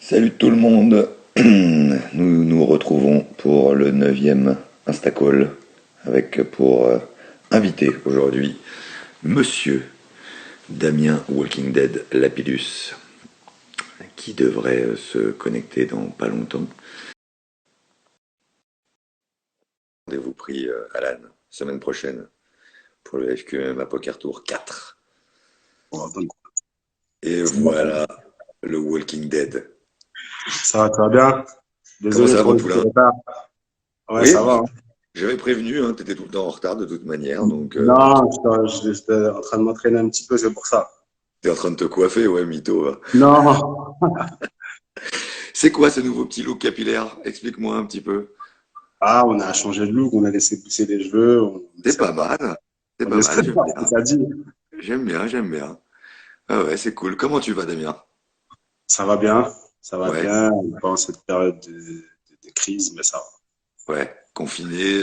Salut tout le monde, nous nous retrouvons pour le neuvième Instacall avec pour invité aujourd'hui Monsieur Damien Walking Dead Lapidus qui devrait se connecter dans pas longtemps. Rendez-vous pris Alan, semaine prochaine pour le FQMA Poker Tour 4. Bon, donc, Et voilà le Walking Dead. ça va bien? Comment Désolé ça va pour mon le petit poulain? retard. Ouais, Oui, ça va, hein. j'avais prévenu, hein, t'étais tout le temps en retard de toute manière, donc Non, j'étais en train de m'entraîner un petit peu, c'est pour ça. t'es en train de te coiffer, ouais, mytho, va. Non. C'est quoi ce nouveau petit look capillaire? Explique-moi un petit peu. Ah, on a changé de look, on a laissé pousser les cheveux, C'est pas mal. C'est on pas essaie mal, de j'aime voir ce que bien. ça dit. J'aime bien, j'aime bien. Ah ouais, c'est cool. Comment tu vas, Damien? Ça va bien, ça va Ouais, bien. On est pas en cette période de crise, mais ça va. ouais. Confiné,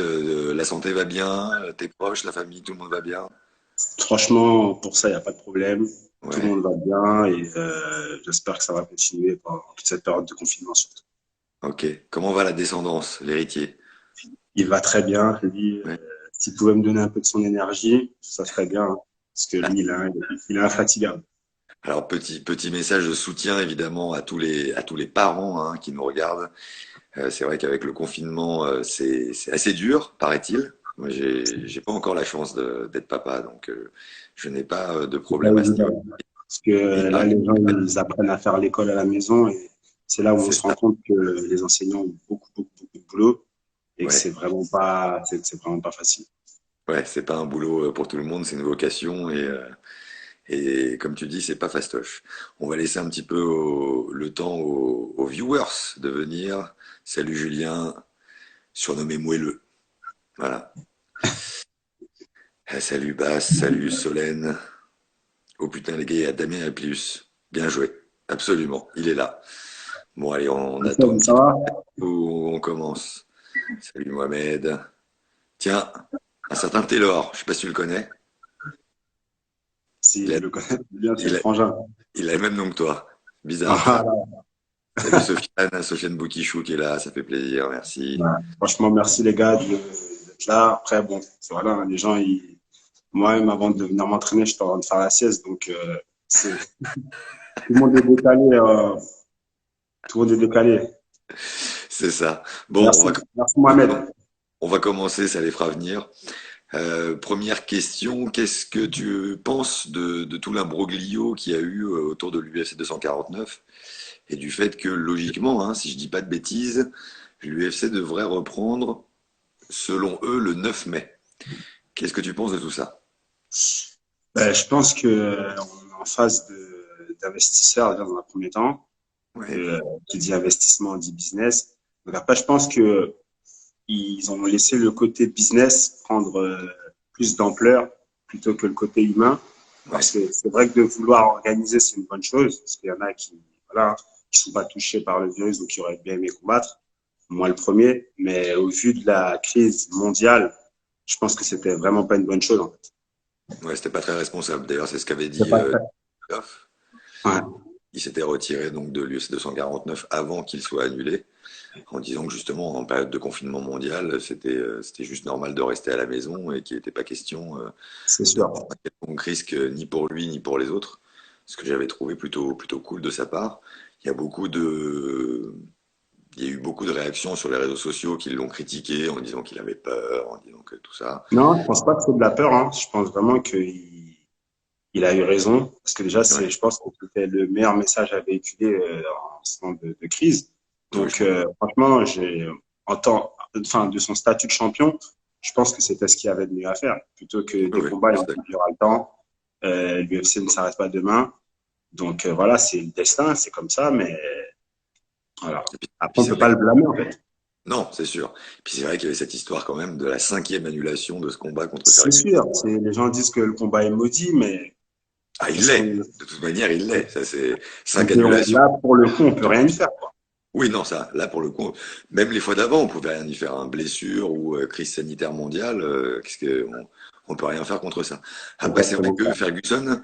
la santé va bien, tes proches, la famille, tout le monde va bien? Franchement, pour ça, il n'y a pas de problème. Tout le Ouais, monde va bien et j'espère que ça va continuer pendant toute cette période de confinement surtout. ok. Comment va la descendance, l'héritier? Il va très bien. Lui, Ouais. s'il pouvait me donner un peu de son énergie, ça serait bien, hein, parce que lui, il est infatigable. Alors, petit message de soutien, évidemment, à tous les parents hein, qui nous regardent. C'est vrai qu'avec le confinement, c'est assez dur, paraît-il. Moi, j'ai pas encore la chance d'être papa, donc je n'ai pas de C'est pas problème à ce niveau. évident. Parce que Mais il là, paraît les gens, ils apprennent à faire l'école à la maison et c'est là où on c'est se rend ça. compte que les enseignants ont beaucoup de boulot et que Ouais, c'est vraiment pas facile. ouais, c'est pas un boulot pour tout le monde, c'est une vocation et comme tu dis, c'est pas fastoche. On va laisser un petit peu le temps aux viewers de venir. Salut Julien, surnommé Moelleux. Voilà. Salut Basse, salut Solène. Oh putain les gars, il y a Damien Appius. Bien joué. Absolument, il est là. Bon allez, on attend une Ça petite va? où on commence. Salut Mohamed. Tiens, un certain Taylor, je sais pas si tu le connais. Si Il a, je le connais bien, c'est le il a, frangin. il a le même nom que toi. Bizarre ça. Voilà. Salut Sofiane Boukichou qui est là, ça fait plaisir, merci. Ouais. Franchement, merci les gars d'être là. Après, bon, voilà, hein, les gens, moi-même, avant de venir m'entraîner, j'étais en train de faire la sieste, donc tout le monde est décalé. Tout le monde est décalé. C'est ça. Bon, Merci, merci Mohamed. on va commencer, ça les fera venir. Première question, qu'est-ce que tu penses de tout l'imbroglio qu'il y a eu autour de l'UFC 249 et du fait que logiquement, hein, si je dis pas de bêtises, l'UFC devrait reprendre, selon eux, le 9 mai. Qu'est-ce que tu penses de tout ça? Ben, je pense que on est en phase d'investisseurs déjà dans un premier temps. Ouais, Euh, qui dit investissement dit business. Donc après, je pense que ils ont laissé le côté business prendre plus d'ampleur plutôt que le côté humain. Parce ouais, que c'est vrai que de vouloir organiser, c'est une bonne chose. Parce qu'il y en a qui, voilà, qui sont pas touchés par le virus, donc qui auraient bien aimé combattre. Moi, le premier. Mais au vu de la crise mondiale, je pense que c'était vraiment pas une bonne chose, en fait. ouais, c'était pas très responsable. D'ailleurs, c'est ce qu'avait C'est dit pas très. Goff. Ouais, Il s'était retiré donc de l'UFC 249 avant qu'il soit annulé, en disant que justement, en période de confinement mondial, c'était juste normal de rester à la maison et qu'il n'était pas question c'est de sûr. prendre un quelconque risque ni pour lui ni pour les autres. Ce que j'avais trouvé plutôt cool de sa part. Il y a beaucoup de, il y a eu beaucoup de réactions sur les réseaux sociaux qui l'ont critiqué en disant qu'il avait peur, en disant que tout ça. Non, je pense pas que c'est de la peur, hein. Je pense vraiment il a eu raison. Parce que déjà, Ouais, je pense que c'était le meilleur message à véhiculer en ce moment de crise. oui, je Donc, pense. franchement, enfin, de son statut de champion, je pense que c'était ce qu'il y avait de mieux à faire. Plutôt que Oui, des oui, combats, je et suis en d'accord. plus, il y aura le temps. L'UFC ne s'arrête pas demain. Donc, voilà, c'est le destin, c'est comme ça, mais voilà. Puis Après, on c'est peut vrai pas que... le blâmer, en fait. Non, c'est sûr. Puis c'est vrai qu'il y avait cette histoire quand même de la cinquième annulation de ce combat contre C'est Ferguson. sûr. Les gens disent que le combat est maudit, mais Ah, il est-ce l'est. qu'on, De toute manière, il l'est. Ça, c'est cinq donc, annulations. là, pour le coup, on peut rien y faire, quoi. Oui, non, ça, là, pour le coup, même les fois d'avant, on pouvait rien y faire. Hein. Blessure ou crise sanitaire mondiale, on peut rien faire contre ça. Après, c'est vrai Exactement que ça. Ferguson,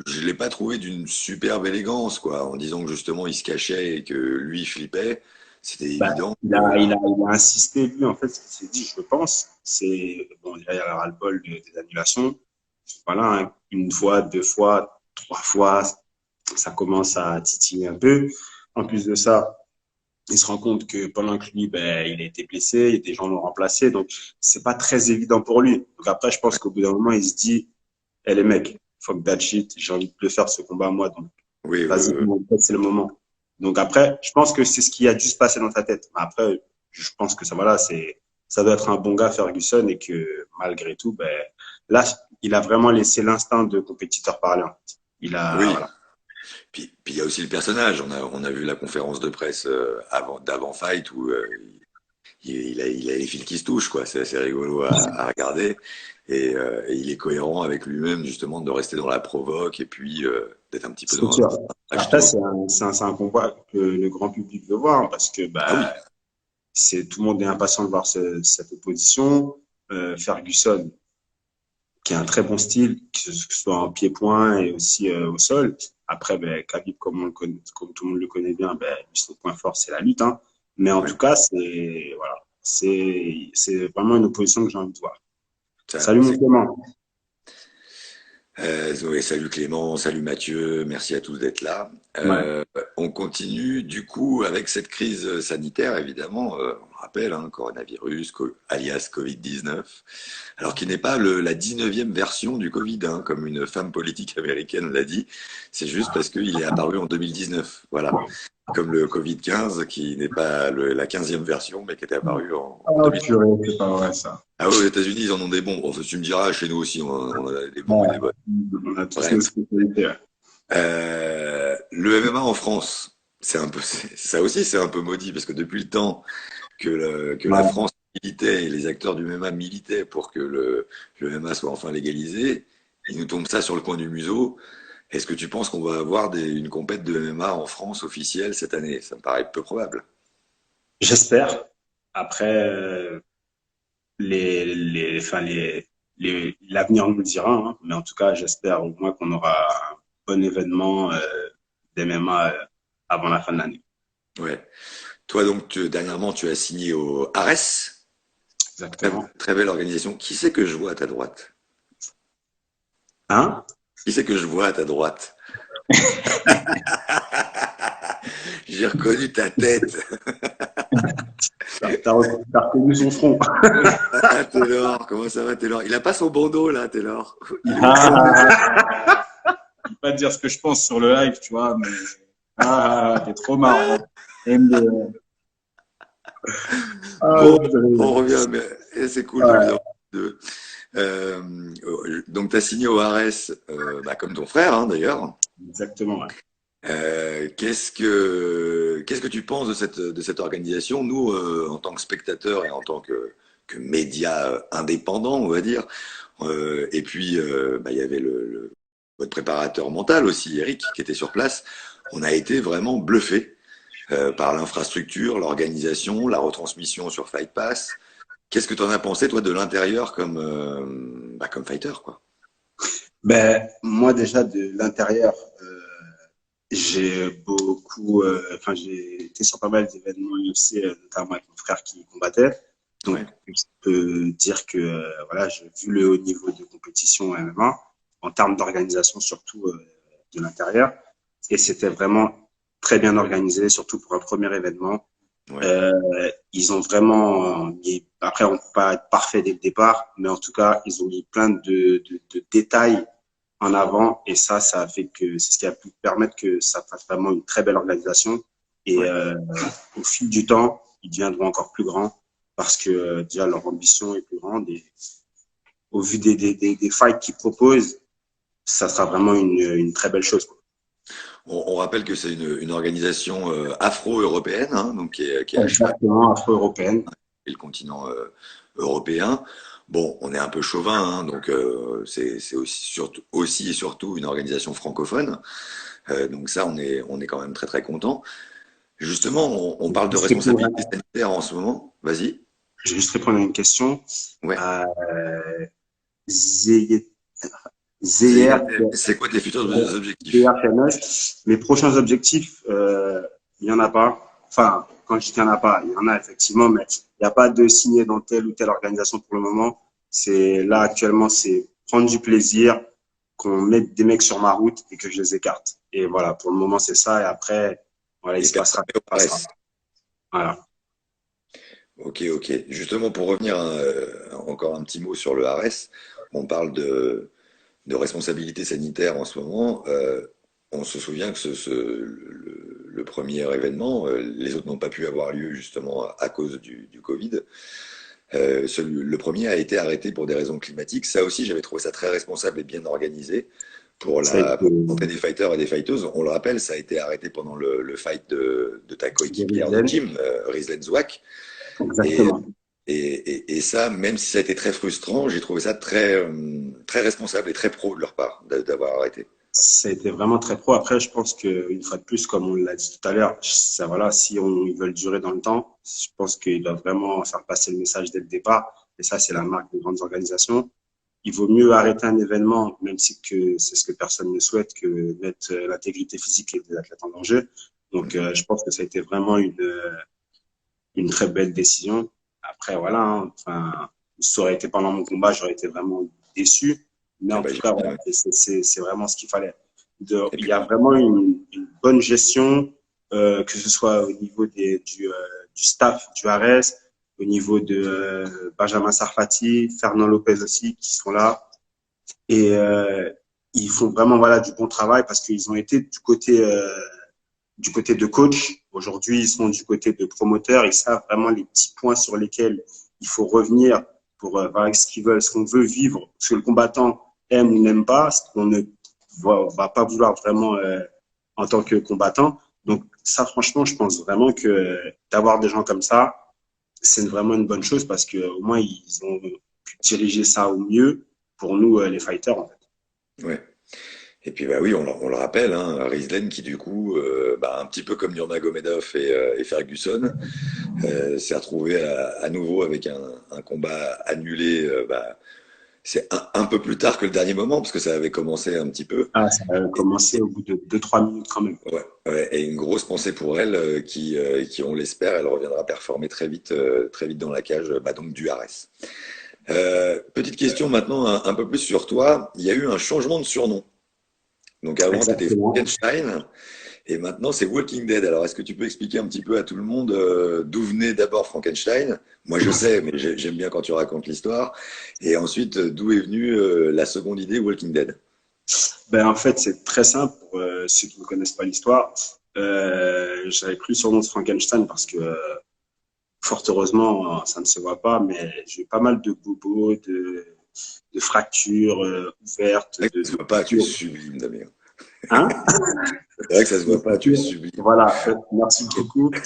je l'ai pas trouvé d'une superbe élégance, quoi, en disant que justement il se cachait et que lui il flippait. C'était Bah, évident que, il a insisté, lui, en fait, ce qu'il s'est dit, je pense, c'est, bon, il y a ras-le-bol des annulations. Voilà, hein, une fois, deux fois, trois fois, ça commence à titiller un peu. En plus de ça, il se rend compte que pendant que lui, ben, il a été blessé, et des gens l'ont remplacé, donc c'est pas très évident pour lui. Donc après, je pense qu'au bout d'un moment, il se dit, eh les mecs, fuck that shit, j'ai envie de le faire ce combat moi, donc oui, oui, vas-y, oui. c'est le moment. Donc après, je pense que c'est ce qui a dû se passer dans sa tête. Mais après, je pense que ça, voilà, ça doit être un bon gars, Ferguson, et que malgré tout, ben, là, il a vraiment laissé l'instinct de compétiteur parler. En fait. Il a, Oui. voilà. Puis il y a aussi le personnage. On a vu la conférence de presse d'avant fight où il a les fils qui se touchent, quoi. C'est assez rigolo à regarder. Et il est cohérent avec lui-même, justement, de rester dans la provoque et puis d'être un petit peu C'est dans sûr. un Après, tour. c'est un combat que le grand public veut voir, hein, parce que, Ah oui, bah, tout le monde est impatient de voir cette opposition. Ferguson, qui a un très bon style, que ce soit en pied-point et aussi au sol. Après, ben, Khabib, comme tout le monde le connaît bien, ben, son point fort, c'est la lutte. Hein. Mais en ouais. tout cas, voilà, c'est vraiment une opposition que j'ai envie de voir. Salut mon C'est Clément. Zoé, salut Clément, salut Mathieu, merci à tous d'être là. Ouais. On continue du coup avec cette crise sanitaire, évidemment, on le rappelle, hein, coronavirus, alias Covid-19, alors qui n'est pas la 19e version du Covid, hein, comme une femme politique américaine l'a dit, c'est juste parce qu'il est apparu en 2019, voilà, comme le Covid-15 qui n'est pas la 15e version, mais qui était apparu en Oh 2019. purée, c'est pas vrai ça. Ah oui, aux États-Unis, ils en ont des bons. Bon, tu me diras, chez nous aussi, on a des bons et Ouais. des bonnes. On a tous nos Bref. spécialités. Ouais. Le MMA en France, ça aussi, c'est un peu maudit parce que depuis le temps que la Ouais. France militait et les acteurs du MMA militaient pour que le MMA soit enfin légalisé, ils nous tombent ça sur le coin du museau. Est-ce que tu penses qu'on va avoir une compète de MMA en France officielle cette année? Ça me paraît peu probable. J'espère. Après, enfin, l'avenir nous le dira, hein. Mais en tout cas, j'espère au moins qu'on aura un bon événement d'MMA avant la fin de l'année. Ouais. Toi, donc, dernièrement, tu as signé au Ares. Très, Exactement. très belle organisation. Qui c'est que je vois à ta droite? Hein? Qui c'est que je vois à ta droite? J'ai reconnu ta tête. T'as reconnu son front. Ah, Taylor, comment ça va, Taylor? Il a pas son bandeau, là, Taylor. Il est où? Je vais pas te dire ce que je pense sur le live, tu vois, mais t'es trop marrant. MDR. Bon, on Purée. revient, mais c'est cool de les Ouais, avoir deux. Donc, tu as signé au Ares, bah, comme ton frère, hein, d'ailleurs. exactement. Ouais. Qu'est-ce que tu penses de cette organisation? Nous, en tant que spectateurs et en tant que médias indépendants, on va dire, et puis bah, il y avait votre préparateur mental aussi, Eric, qui était sur place. On a été vraiment bluffés par l'infrastructure, l'organisation, la retransmission sur Fight Pass. Qu'est-ce que tu en as pensé, toi, de l'intérieur comme fighter, quoi? Ben, moi, déjà, de l'intérieur, j'ai enfin, j'ai été sur pas mal d'événements UFC, notamment avec mon frère qui combattait. Donc, Ouais, je peux dire que, voilà, j'ai vu le haut niveau de compétition MMA, en termes d'organisation, surtout de l'intérieur. Et c'était vraiment très bien organisé, surtout pour un premier événement. ouais, Ils ont vraiment mis, après, on peut pas être parfait dès le départ, mais en tout cas, ils ont mis plein de détails en avant et ça a fait que c'est ce qui a pu permettre que ça fasse vraiment une très belle organisation. Et ouais. au fil du temps, ils deviendront encore plus grands parce que déjà leur ambition est plus grande et au vu des fights qu'ils proposent, ça sera vraiment une très belle chose. Quoi. On rappelle que c'est une organisation afro-européenne, hein, donc qui est à cheval Exactement, afro-européenne. et le continent européen. Bon, on est un peu chauvin, hein, donc c'est aussi et surtout une organisation francophone. Donc ça, on est quand même très très content. Justement, on parle de Juste répondre responsabilité sanitaire en ce moment. Vas-y. Je vais juste répondre à une question. Ouais. Euh, Zayet- ZR, C'est quoi tes futurs objectifs? ZR Challenge. Mes prochains objectifs, il y en a pas. Enfin, quand je dis qu'il y en a pas, il y en a effectivement, mais il n'y a pas de signé dans telle ou telle organisation pour le moment. C'est là actuellement, c'est prendre du plaisir, qu'on mette des mecs sur ma route et que je les écarte. Et voilà, pour le moment, c'est ça. Et après, voilà, il Et se passera, performer au il se passera. RS. Voilà. Ok, ok. Justement, pour revenir encore un petit mot sur le RS, on parle de responsabilité sanitaire en ce moment. On se souvient que le premier événement, les autres n'ont pas pu avoir lieu justement à cause du Covid. Le premier a été arrêté pour des raisons climatiques. Ça aussi, j'avais trouvé ça très responsable et bien organisé pour Ça a été pour la santé des fighters et des fighteuses. On le rappelle, ça a été arrêté pendant le fight de ta coéquipière de Zen. gym, Rizlen Zouak. Et, Exactement. et ça, même si ça a été très frustrant, j'ai trouvé ça très responsable et très pro de leur part d'avoir arrêté. Ça a été vraiment très pro. Après, je pense que une fois de plus, comme on l'a dit tout à l'heure, ça voilà, si ils veulent durer dans le temps, je pense qu'ils doivent vraiment faire passer le message dès le départ. Et ça, c'est la marque des grandes organisations. Il vaut mieux arrêter un événement, même si que c'est ce que personne ne souhaite, que mettre l'intégrité physique des athlètes en danger. Donc, Mhm. je pense que ça a été vraiment une très belle décision. Après, voilà, hein, enfin, ça aurait été pendant mon combat, j'aurais été vraiment déçu. Mais Ah en bah, tout cas, j'imagine, voilà, ouais. c'est vraiment ce qu'il fallait. Et Il puis, y a vraiment une bonne gestion, que ce soit au niveau du staff du ARES, au niveau de Benjamin Sarfati, Fernand Lopez aussi, qui sont là. Et ils font vraiment voilà du bon travail parce qu'ils ont été du côté de coach. Aujourd'hui, ils sont du côté de promoteur. Ils savent vraiment les petits points sur lesquels il faut revenir pour voir ce qu'ils veulent, ce qu'on veut vivre, ce que le combattant aime ou n'aime pas, ce qu'on ne va pas vouloir vraiment en tant que combattant. Donc ça, franchement, je pense vraiment que d'avoir des gens comme ça, c'est vraiment une bonne chose parce que au moins ils ont pu diriger ça au mieux pour nous les fighters en fait. ouais. Et puis bah oui, on le rappelle, hein, Rieslen qui du coup, bah, un petit peu comme Nurmagomedov et Ferguson, s'est retrouvé à nouveau avec un combat annulé. Bah, c'est un peu plus tard que le dernier moment parce que ça avait commencé un petit peu. Ah, ça a Et, commencé au bout de 2-3 minutes quand même. ouais, ouais, et une grosse pensée pour elle qui, on l'espère, elle reviendra performer très vite dans la cage, bah, donc du Ares. Petite question maintenant un peu plus sur toi. Il y a eu un changement de surnom. Donc avant, tu étais Exactement. Frankenstein. Et maintenant, c'est Walking Dead. Alors, est-ce que tu peux expliquer un petit peu à tout le monde d'où venait d'abord Frankenstein? Moi, je sais, mais j'aime bien quand tu racontes l'histoire. Et ensuite, d'où est venue la seconde idée Walking Dead? Ben, en fait, c'est très simple pour ceux qui ne connaissent pas l'histoire. J'avais pris le surnom de Frankenstein parce que, fort heureusement, ça ne se voit pas, mais j'ai eu pas mal de bobos, de fractures ouvertes, C'est vrai que ça se de voit pas, tu es coupures. sublime, Damien. Hein? C'est vrai que ça se De voit pas, tu es coupures. sublime. Voilà, merci beaucoup. Mais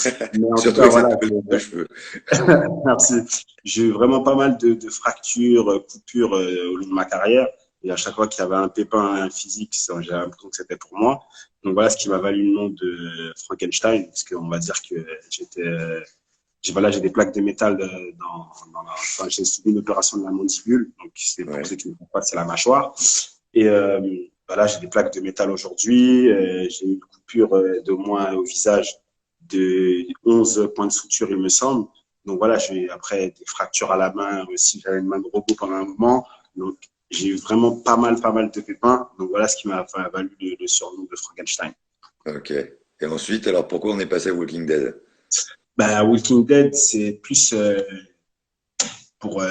en tout Surtout cas, avec cette voilà, nouvelle coupe de cheveux. merci. J'ai eu vraiment pas mal de fractures, coupures au long de ma carrière. Et à chaque fois qu'il y avait un pépin physique, j'ai l'impression que c'était pour moi. Donc voilà ce qui m'a valu le nom de Frankenstein, parce qu'on va dire que j'ai des plaques de métal enfin, j'ai subi une opération de la mandibule. Donc c'est pour Ouais. ceux qui ne savent pas, c'est la mâchoire. Et voilà, j'ai des plaques de métal aujourd'hui. J'ai eu une coupure de moins au visage de 11 points de suture, il me semble. Donc voilà, j'ai après des fractures à la main aussi. J'avais une main de robot pendant un moment. Donc j'ai eu vraiment pas mal de pépins. Donc voilà ce qui m'a valu le surnom de Frankenstein. Ok. Et ensuite, alors pourquoi on est passé à Walking Dead? Bah, Walking Dead, c'est plus pour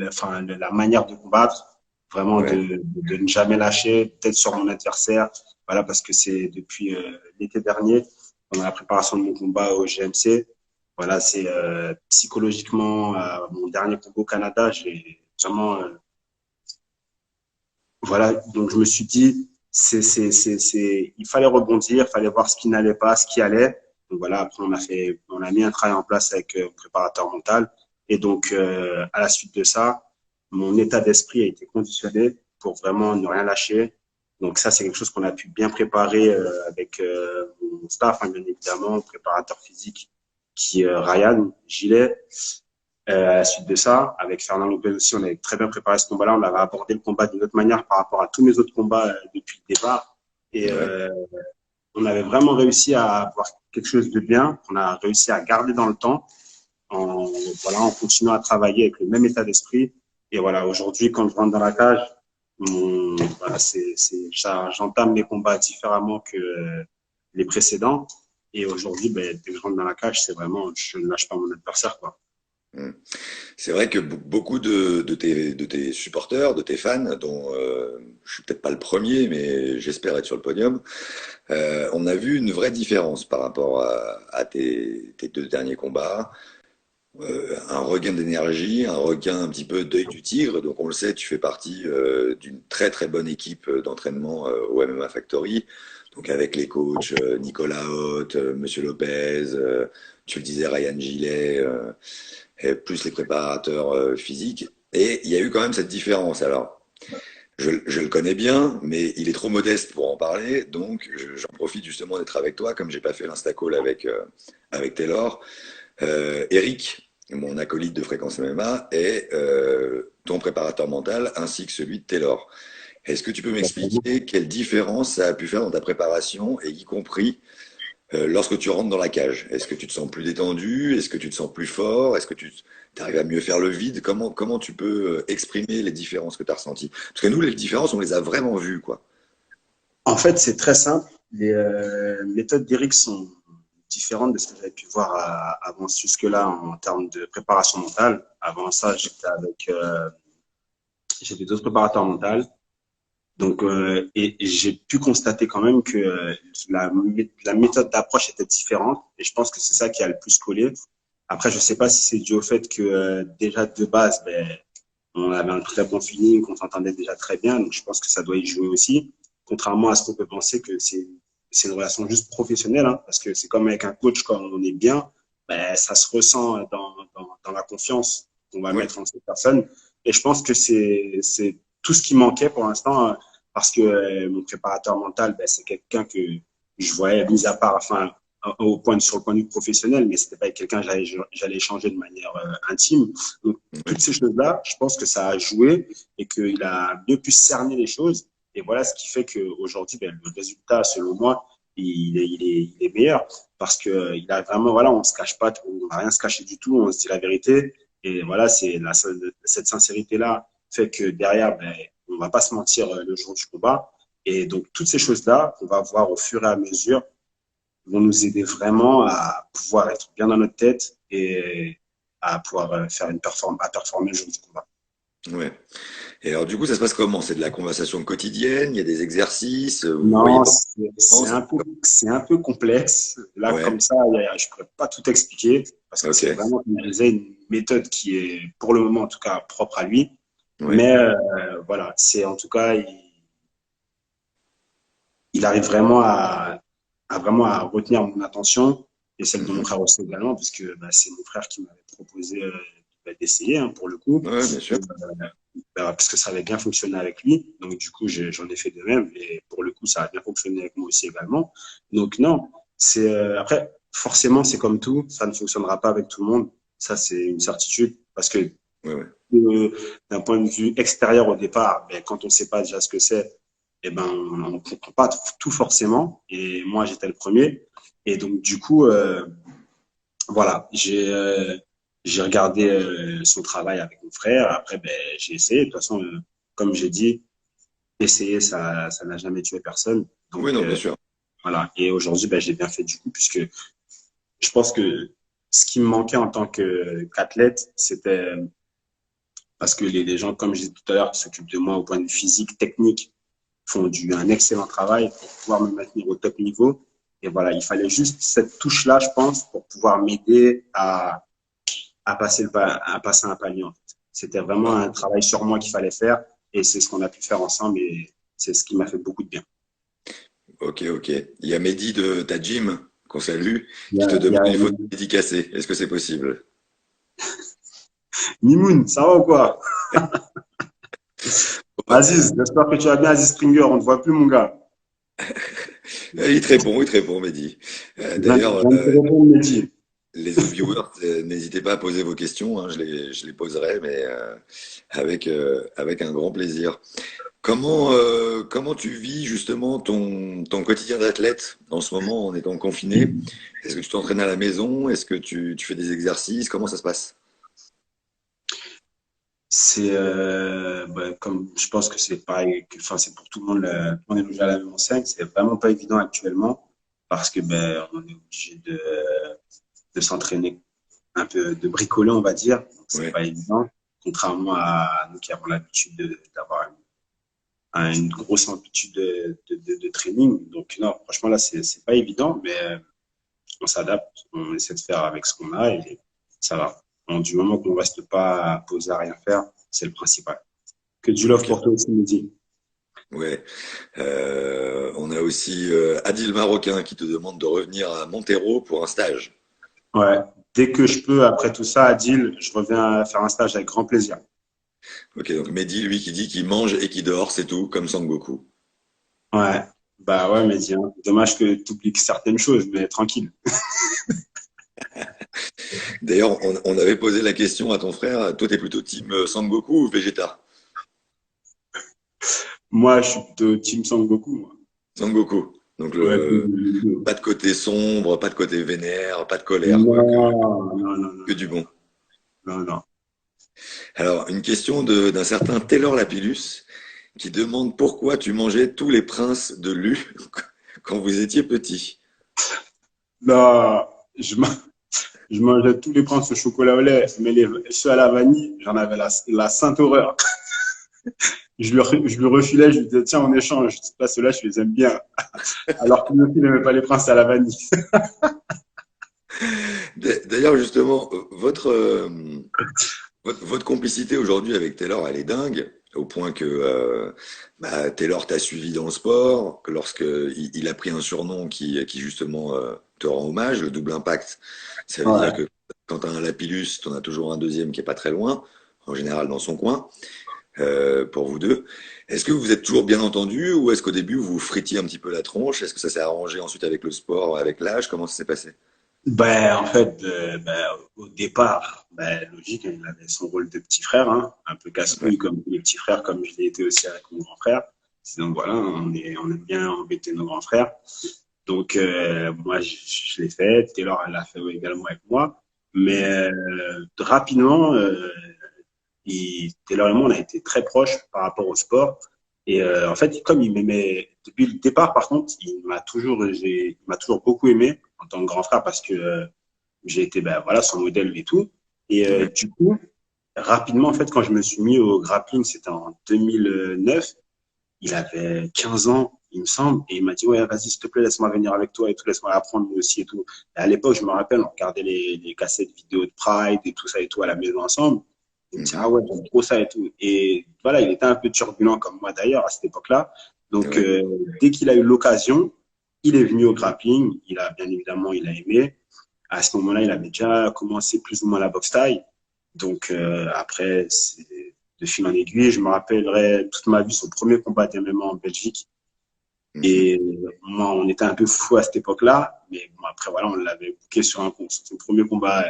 enfin, la manière de combattre, vraiment Ouais. de ne jamais lâcher, peut-être sur mon adversaire. Voilà, parce que c'est depuis l'été dernier, pendant la préparation de mon combat au GMC. Voilà, c'est psychologiquement mon dernier combat au Canada, j'ai vraiment voilà, donc je me suis dit il fallait rebondir, il fallait voir ce qui n'allait pas, ce qui allait. Donc voilà, après on a mis un travail en place avec le préparateur mental. Et donc à la suite de ça, mon état d'esprit a été conditionné pour vraiment ne rien lâcher. Donc ça, c'est quelque chose qu'on a pu bien préparer avec mon staff, hein, bien évidemment, préparateur physique qui Ryan Gilet. À la suite de ça, avec Fernand Lopez aussi, on avait très bien préparé ce combat-là. On avait abordé le combat d'une autre manière par rapport à tous mes autres combats depuis le départ. Et Ouais. on avait vraiment réussi à avoir quelque chose de bien. On a réussi à garder dans le temps en, voilà, en continuant à travailler avec le même état d'esprit. Et voilà, aujourd'hui, quand je rentre dans la cage, voilà, j'entame les combats différemment que les précédents. Et aujourd'hui, ben, dès que je rentre dans la cage, c'est vraiment, je ne lâche pas mon adversaire, quoi. Mm. C'est vrai que beaucoup de tes supporters, de tes fans, dont je suis peut-être pas le premier, mais j'espère être sur le podium, on a vu une vraie différence par rapport à tes deux derniers combats. Un regain d'énergie, un regain un petit peu d'œil du tigre. Donc on le sait, tu fais partie d'une très très bonne équipe d'entraînement au MMA Factory. Donc avec les coachs Nicolas Haute, Monsieur Lopez, tu le disais Ryan Gillet, et plus les préparateurs physiques. Et il y a eu quand même cette différence. Alors je le connais bien, mais il est trop modeste pour en parler. Donc j'en profite justement d'être avec toi, comme j'ai pas fait l'instacall avec Taylor. Eric, mon acolyte de Fréquence MMA, est ton préparateur mental ainsi que celui de Taylor. Est-ce que tu peux m'expliquer quelle différence ça a pu faire dans ta préparation et y compris lorsque tu rentres dans la cage? Est-ce que tu te sens plus détendu? Est-ce que tu te sens plus fort? Est-ce que tu arrives à mieux faire le vide? Comment tu peux exprimer les différences que tu as ressenties? Parce que nous, les différences, on les a vraiment vues, quoi. En fait, c'est très simple. Les méthodes d'Eric sont différentes de ce que j'avais pu voir avant jusque-là en termes de préparation mentale. Avant ça, j'avais d'autres préparateurs mentaux. Donc, et j'ai pu constater quand même que la méthode d'approche était différente. Et je pense que c'est ça qui a le plus collé. Après, je sais pas si c'est dû au fait que déjà de base, ben, on avait un très bon feeling, on s'entendait déjà très bien. Donc, je pense que ça doit y jouer aussi. Contrairement à ce qu'on peut penser que c'est une relation juste professionnelle, hein, parce que c'est comme avec un coach, quand on est bien, ben, ça se ressent dans la confiance qu'on va Oui, mettre en cette personne. Et je pense que c'est tout ce qui manquait pour l'instant, parce que mon préparateur mental, ben, c'est quelqu'un que je voyais, mis à part, enfin, sur le point de vue professionnel, mais c'était pas avec quelqu'un que j'allais échanger de manière intime. Donc, toutes oui. ces choses-là, je pense que ça a joué et qu'il a mieux pu cerner les choses. Et voilà ce qui fait qu'aujourd'hui, ben, le résultat, selon moi, il est meilleur parce que il a vraiment, voilà, on se cache pas, on va rien se cacher du tout, on se dit la vérité. Et voilà, cette sincérité-là fait que derrière, ben, on va pas se mentir le jour du combat. Et donc, toutes ces choses-là, on va voir au fur et à mesure, vont nous aider vraiment à pouvoir être bien dans notre tête et à pouvoir à performer le jour du combat. Ouais. Et alors, du coup, ça se passe comment? C'est de la conversation quotidienne? Il y a des exercices? Vous voyez Non, pas comment? c'est un peu complexe. Là, comme Ouais, ça, je pourrais pas tout expliquer parce que ok. c'est vraiment une méthode qui est, pour le moment, en tout cas, propre à lui. Ouais. Mais voilà, c'est en tout cas, il arrive vraiment vraiment à retenir mon attention et celle de mon Mhm. frère aussi également, parce que bah, c'est mon frère qui m'avait proposé bah, d'essayer hein, pour le coup, Ouais, bien sûr. parce que ça avait bien fonctionné avec lui. Donc du coup, j'en ai fait de même et pour le coup, ça a bien fonctionné avec moi aussi également. Donc non, c'est après forcément c'est comme tout, ça ne fonctionnera pas avec tout le monde. Ça c'est une certitude parce que Ouais, ouais. d'un point de vue extérieur au départ, ben, quand on ne sait pas déjà ce que c'est, eh ben, on ne comprend pas tout forcément. Et moi, j'étais le premier. Et donc, du coup, voilà, j'ai regardé son travail avec mon frère. Après, ben, j'ai essayé. De toute façon, comme j'ai dit, essayer, ça n'a jamais tué personne. Oui, Donc, non, bien sûr. voilà. Et aujourd'hui, ben, j'ai bien fait du coup, puisque je pense que ce qui me manquait en tant qu'athlète, c'était parce que les gens, comme je disais tout à l'heure, qui s'occupent de moi au point de vue physique, technique, font un excellent travail pour pouvoir me maintenir au top niveau. Et voilà, il fallait juste cette touche-là, je pense, pour pouvoir m'aider à passer un palier. En fait. C'était vraiment Bah, un travail sur moi qu'il fallait faire et c'est ce qu'on a pu faire ensemble et c'est ce qui m'a fait beaucoup de bien. ok, ok. Il y a Mehdi de ta gym, qu'on salue, Il y qui a, te il y demande a une photo dédicacée. Est-ce que c'est possible? Mimoun, ça va ou quoi? Aziz, j'espère que tu vas bien, Aziz Springer. On ne te voit plus, mon gars. Il te répond, Mehdi. Je D'ailleurs, viens de te répondre, Mehdi. les viewers, n'hésitez pas à poser vos questions, hein, je les poserai, mais avec un grand plaisir. Comment tu vis justement ton quotidien d'athlète en ce moment en étant confiné? Est-ce que tu t'entraînes à la maison? Est-ce que tu fais des exercices? Comment ça se passe? C'est comme je pense que c'est pareil, enfin c'est pour tout le monde, tout le monde est logé à la même enseigne. C'est vraiment pas évident actuellement parce que on est obligé de s'entraîner un peu, de bricoler, on va dire. Donc c'est Ouais. pas évident, contrairement à nous qui avons l'habitude d'avoir une grosse amplitude de training. Donc non, franchement là c'est pas évident, mais on s'adapte, on essaie de faire avec ce qu'on a et ça va. Donc, du moment qu'on reste pas posé à rien faire, c'est le principal. Que du love Ok. pour toi aussi, Mehdi. Ouais. On a aussi Adil Marocain qui te demande de revenir à Montero pour un stage. Ouais. Dès que je peux, après tout ça, Adil, je reviens faire un stage avec grand plaisir. Ok, donc Mehdi, lui, qui dit qu'il mange et qu'il dort, c'est tout, comme Sangoku. Ouais. Bah ouais, Mehdi, hein. Dommage que tu oublies certaines choses, mais tranquille. D'ailleurs, on avait posé la question à ton frère, toi, t'es plutôt team Sangoku ou Vegeta? Moi, je suis plutôt team Sangoku, moi. Sangoku. Donc, Ouais, pas de côté sombre, pas de côté vénère, pas de colère, quoi, non, non, non, que non, du bon. non, non. Alors, une question d'un certain Taylor Lapillus qui demande pourquoi tu mangeais tous les princes de Lu quand vous étiez petit. Non, je, ma- je mangeais tous les pains au chocolat au lait, mais ceux à la vanille, j'en avais la sainte horreur. Je lui refilais, je lui disais, tiens, en échange, là, ceux-là, je les aime bien. Alors que lui aussi n'aimait pas les princes à la vanille. D'ailleurs, justement, votre complicité aujourd'hui avec Taylor, elle est dingue, au point que Taylor t'a suivi dans le sport, que lorsque il a pris un surnom qui justement te rend hommage, le double impact, ça veut dire Ouais. que quand tu as un Lapillus, tu en as toujours un deuxième qui est pas très loin, en général dans son coin, pour vous deux. Est-ce que vous êtes toujours bien entendu ou est-ce qu'au début vous vous fritiez un petit peu la tronche? Est-ce que ça s'est arrangé ensuite avec le sport, avec l'âge? Comment ça s'est passé? En fait, au départ, logique, hein, il avait son rôle de petit frère, hein, un peu Ouais. casse-couille comme tous les petits frères, comme je l'ai été aussi avec mon grand frère. Donc voilà, on aime bien embêter nos grands frères. Donc moi, je l'ai fait. Taylor, elle l'a fait également avec moi. Mais Mhm. rapidement, Taylor et moi, on a été très proches par rapport au sport. Et en fait, comme il m'aimait depuis le départ, par contre, il m'a toujours beaucoup aimé en tant que grand frère parce que j'ai été, voilà, son modèle et tout. Et Ouais. du coup, rapidement, en fait, quand je me suis mis au grappling, c'était en 2009. Il avait 15 ans, il me semble, et il m'a dit, ouais, vas-y, s'il te plaît, laisse-moi venir avec toi et tout, laisse-moi apprendre moi aussi et tout. Et à l'époque, je me rappelle, on regardait les cassettes vidéo de Pride et tout à la maison ensemble. Il me dit, ah Mhm. ouais, j'aime trop ça et tout. Et voilà, il était un peu turbulent comme moi d'ailleurs à cette époque-là. Donc, Ouais. dès qu'il a eu l'occasion, il est venu au grappling. Il a, bien évidemment, il a aimé. À ce moment-là, il avait déjà commencé plus ou moins la boxe taille. Donc, après, de fil en aiguille, je me rappellerai toute ma vie son premier combat d'MMA en Belgique. Mhm. Et moi, on était un peu fou à cette époque-là, mais bon, après, voilà, on l'avait booké sur son premier combat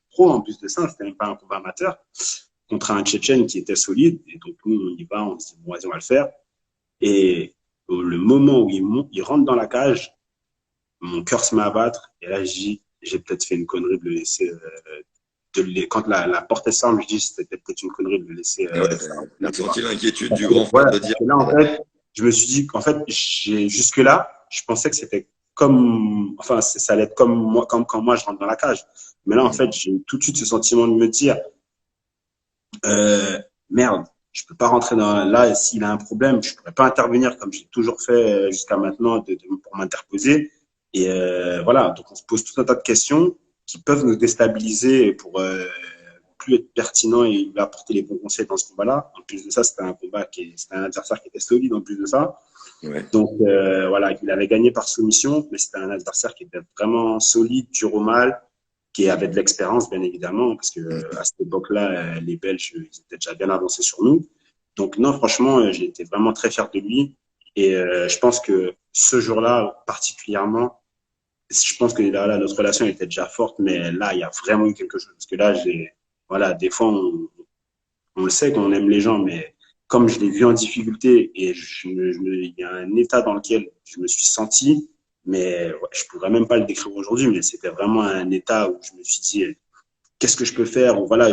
pro en plus de ça, c'était même pas un combat amateur, contre un Tchétchène qui était solide. Et donc, nous, on y va, on se dit, bon, vas-y, on va le faire. Et le moment où il rentre dans la cage, mon cœur se met à battre. Et là, je dis, j'ai peut-être fait une connerie de le laisser. Quand la porte est ferme, je dis, c'était peut-être une connerie de le laisser Ouais, faire t'as un combat. ressenti l'inquiétude Parce du que, grand frère voilà, de parce dire que là, en fait, je me suis dit qu'en fait, jusque-là, je pensais que c'était comme, enfin, ça allait être comme moi, comme quand moi je rentre dans la cage. Mais là, en Mhm. fait, j'ai eu tout de suite ce sentiment de me dire, merde, je peux pas rentrer dans là. S'il a un problème, je pourrais pas intervenir comme j'ai toujours fait jusqu'à maintenant pour m'interposer. Et voilà, donc on se pose tout un tas de questions qui peuvent nous déstabiliser pour plus être pertinent et lui apporter les bons conseils dans ce combat-là. En plus de ça, c'était un adversaire qui était solide en plus de ça. Ouais. Donc voilà, il avait gagné par soumission, mais c'était un adversaire qui était vraiment solide, dur au mal, qui avait de l'expérience bien évidemment, parce que Mhm. à cette époque-là, les Belges ils étaient déjà bien avancés sur nous. Donc non, franchement, j'ai été vraiment très fier de lui. Et je pense que ce jour-là, particulièrement, je pense que là, notre relation était déjà forte, mais là, il y a vraiment eu quelque chose. Parce que là, voilà, des fois, on le sait qu'on aime les gens, mais comme je l'ai vu en difficulté et il y a un état dans lequel je me suis senti, mais ouais, je pourrais même pas le décrire aujourd'hui, mais c'était vraiment un état où je me suis dit, qu'est-ce que je peux faire? Ou voilà,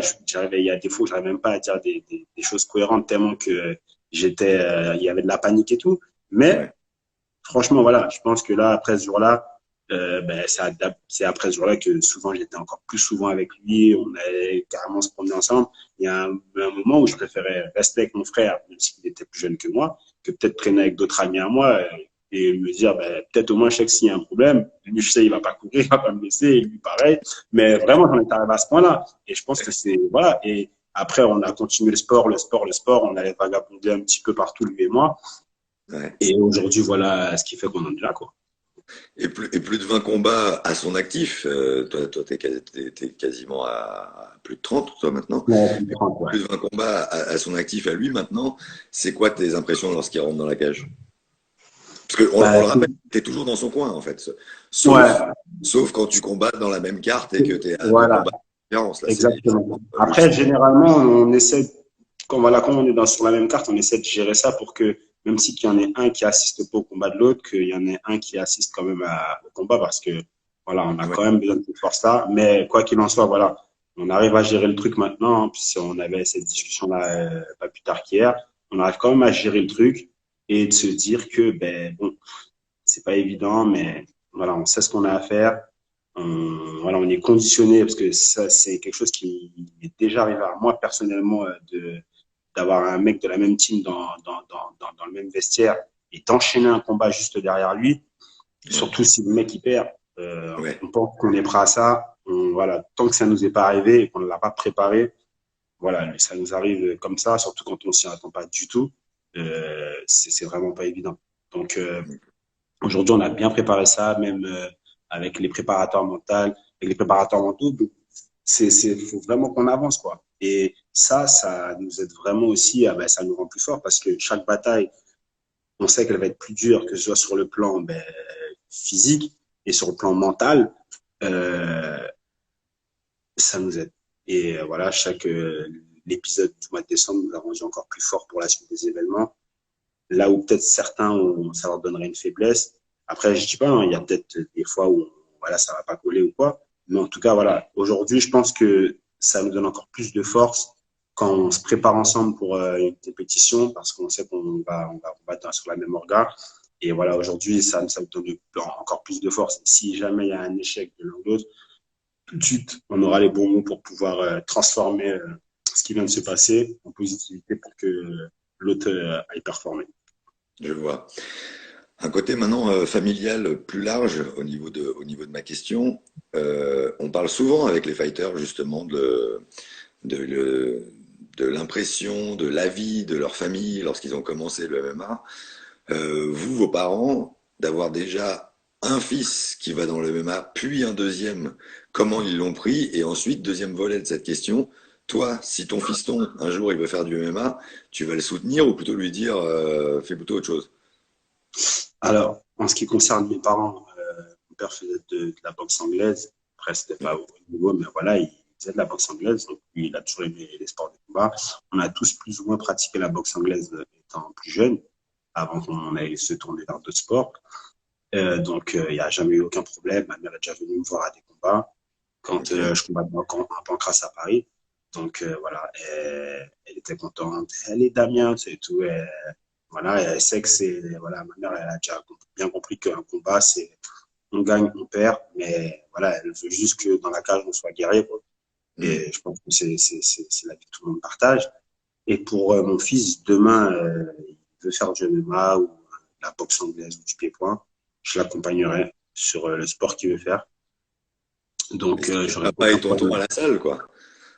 il y a des fois où j'arrivais même pas à dire des choses cohérentes tellement que il y avait de la panique et tout. Mais Ouais. franchement, voilà, je pense que là, après ce jour-là, ben, c'est après ce jour-là que souvent j'étais encore plus souvent avec lui. On allait carrément se promener ensemble. Il y a un moment où je préférais rester avec mon frère, même s'il était plus jeune que moi, que peut-être traîner avec d'autres amis à moi et me dire, ben, peut-être au moins je sais que s'il y a un problème, lui, je sais, il va pas courir, il va pas me laisser, et lui pareil. Mais vraiment, j'en étais arrivé à ce point-là. Et je pense que c'est, voilà. Et après, on a continué le sport, le sport, le sport. On allait vagabonder un petit peu partout, lui et moi. Ouais. Et aujourd'hui, voilà ce qui fait qu'on en est là, quoi. Et plus de 20 combats à son actif. Toi, t'es quasiment à plus de 30, toi, maintenant. Ouais, je comprends, ouais. Plus de 20 combats à son actif à lui, maintenant. C'est quoi tes impressions lorsqu'il rentre dans la cage? Parce qu'on Bah, le rappelle, t'es toujours dans son coin, en fait. Sauf, ouais, sauf quand tu combats dans la même carte et que t'es à deux voilà, combats de différence. Là, c'est exactement. Après, logique. généralement, on essaie, comme on est sur la même carte, on essaie de gérer ça pour que, même si qu'il y en ait un qui assiste pas au combat de l'autre, qu'il y en ait un qui assiste quand même au combat parce que, voilà, on a Ouais, quand même besoin de cette force-là. Mais quoi qu'il en soit, voilà, on arrive à gérer le truc maintenant. Puis si on avait cette discussion-là, pas plus tard qu'hier, on arrive quand même à gérer le truc et de se dire que, ben, bon, c'est pas évident, mais voilà, on sait ce qu'on a à faire. Voilà, on est conditionné parce que ça, c'est quelque chose qui est déjà arrivé à moi personnellement d'avoir un mec de la même team dans le même vestiaire et d'enchaîner un combat juste derrière lui, ouais, surtout si le mec il perd. ouais. On pense qu'on est prêt à ça. Voilà, tant que ça nous est pas arrivé et qu'on ne l'a pas préparé, voilà, ça nous arrive comme ça, surtout quand on s'y attend pas du tout. C'est vraiment pas évident. Donc, aujourd'hui, on a bien préparé ça, même avec les préparateurs mentaux, avec les préparateurs mentaux. Faut vraiment qu'on avance, quoi. Et ça nous aide vraiment aussi, ben, ça nous rend plus fort parce que chaque bataille, on sait qu'elle va être plus dure, que ce soit sur le plan ben, physique et sur le plan mental, euh, ça nous aide. Et voilà, l'épisode du mois de décembre nous a rendu encore plus fort pour la suite des événements. Là où peut-être certains, ça leur donnerait une faiblesse. Après, je dis pas, hein, il y a peut-être des fois où voilà, ça va pas coller ou quoi. Mais en tout cas, voilà, aujourd'hui, je pense que ça nous donne encore plus de force quand on se prépare ensemble pour une compétition parce qu'on sait qu'on va combattre sur la même orga. Et voilà, aujourd'hui, ça nous donne encore plus de force. Si jamais il y a un échec de l'un ou l'autre, tout de suite, on aura les bons mots pour pouvoir transformer ce qui vient de se passer en positivité pour que l'autre aille performer. Je vois. Un côté maintenant familial plus large au niveau de ma question. On parle souvent avec les fighters justement de, le- de l'impression, de l'avis de leur famille lorsqu'ils ont commencé le MMA. Vous, vos parents, d'avoir déjà un fils qui va dans le MMA, puis un deuxième, comment ils l'ont pris? Et ensuite, deuxième volet de cette question, toi, si ton fiston, un jour, il veut faire du MMA, tu vas le soutenir ou plutôt lui dire, fais plutôt autre chose? Alors, en ce qui concerne mes parents, mon père faisait de la boxe anglaise. Après, c'était pas Ouais, au haut niveau, mais voilà, il faisait de la boxe anglaise. Donc, lui, il a toujours aimé les sports de combat. On a tous plus ou moins pratiqué la boxe anglaise étant plus jeune, avant qu'on aille se tourner vers d'autres sports. Donc, il n'y a jamais eu aucun problème. Ma mère est déjà venue me voir à des combats quand ok. je combattais en Pancras à Paris. Donc, voilà, elle était contente. Elle est Damien, c'est tout. Voilà, elle sait que c'est, voilà, ma mère, elle a déjà bien compris qu'un combat, c'est, on gagne, on perd, mais voilà, elle veut juste que dans la cage, on soit guerrier, quoi. Hmm. Et je pense que c'est la vie que tout le monde partage. Et pour mon fils, demain, il veut faire du MMA ou de la boxe anglaise ou du pied-point, je l'accompagnerai sur le sport qu'il veut faire. Mais Donc, ça fait j'aurai papa aucun et tonton à problème. la salle, quoi.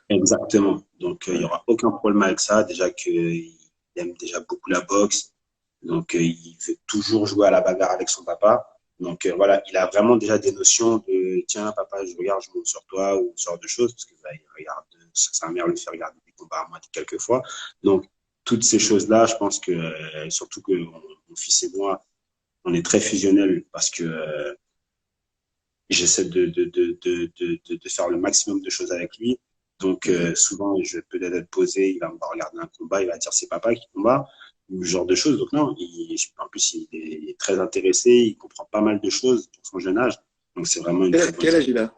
Exactement. Donc, il y Ouais. aura aucun problème avec ça. Déjà qu'il aime déjà beaucoup la boxe. Donc, il veut toujours jouer à la bagarre avec son papa. Donc, voilà, il a vraiment déjà des notions de, tiens, papa, je regarde, je monte sur toi ou ce genre de choses, parce que bah, il regarde, sa mère lui fait regarder des combats à moi quelques fois. Donc, toutes ces choses-là, je pense que, surtout que mon fils et moi, on est très fusionnels parce que J'essaie de faire le maximum de choses avec lui. Donc, Mhm. souvent, je vais peut-être être posé, il va me voir regarder un combat, il va dire c'est papa qui combat, ou ce genre de choses. Donc, non, en plus, il est très intéressé, il comprend pas mal de choses pour son jeune âge. Donc, c'est vraiment une très bonne Quel chose. âge il a?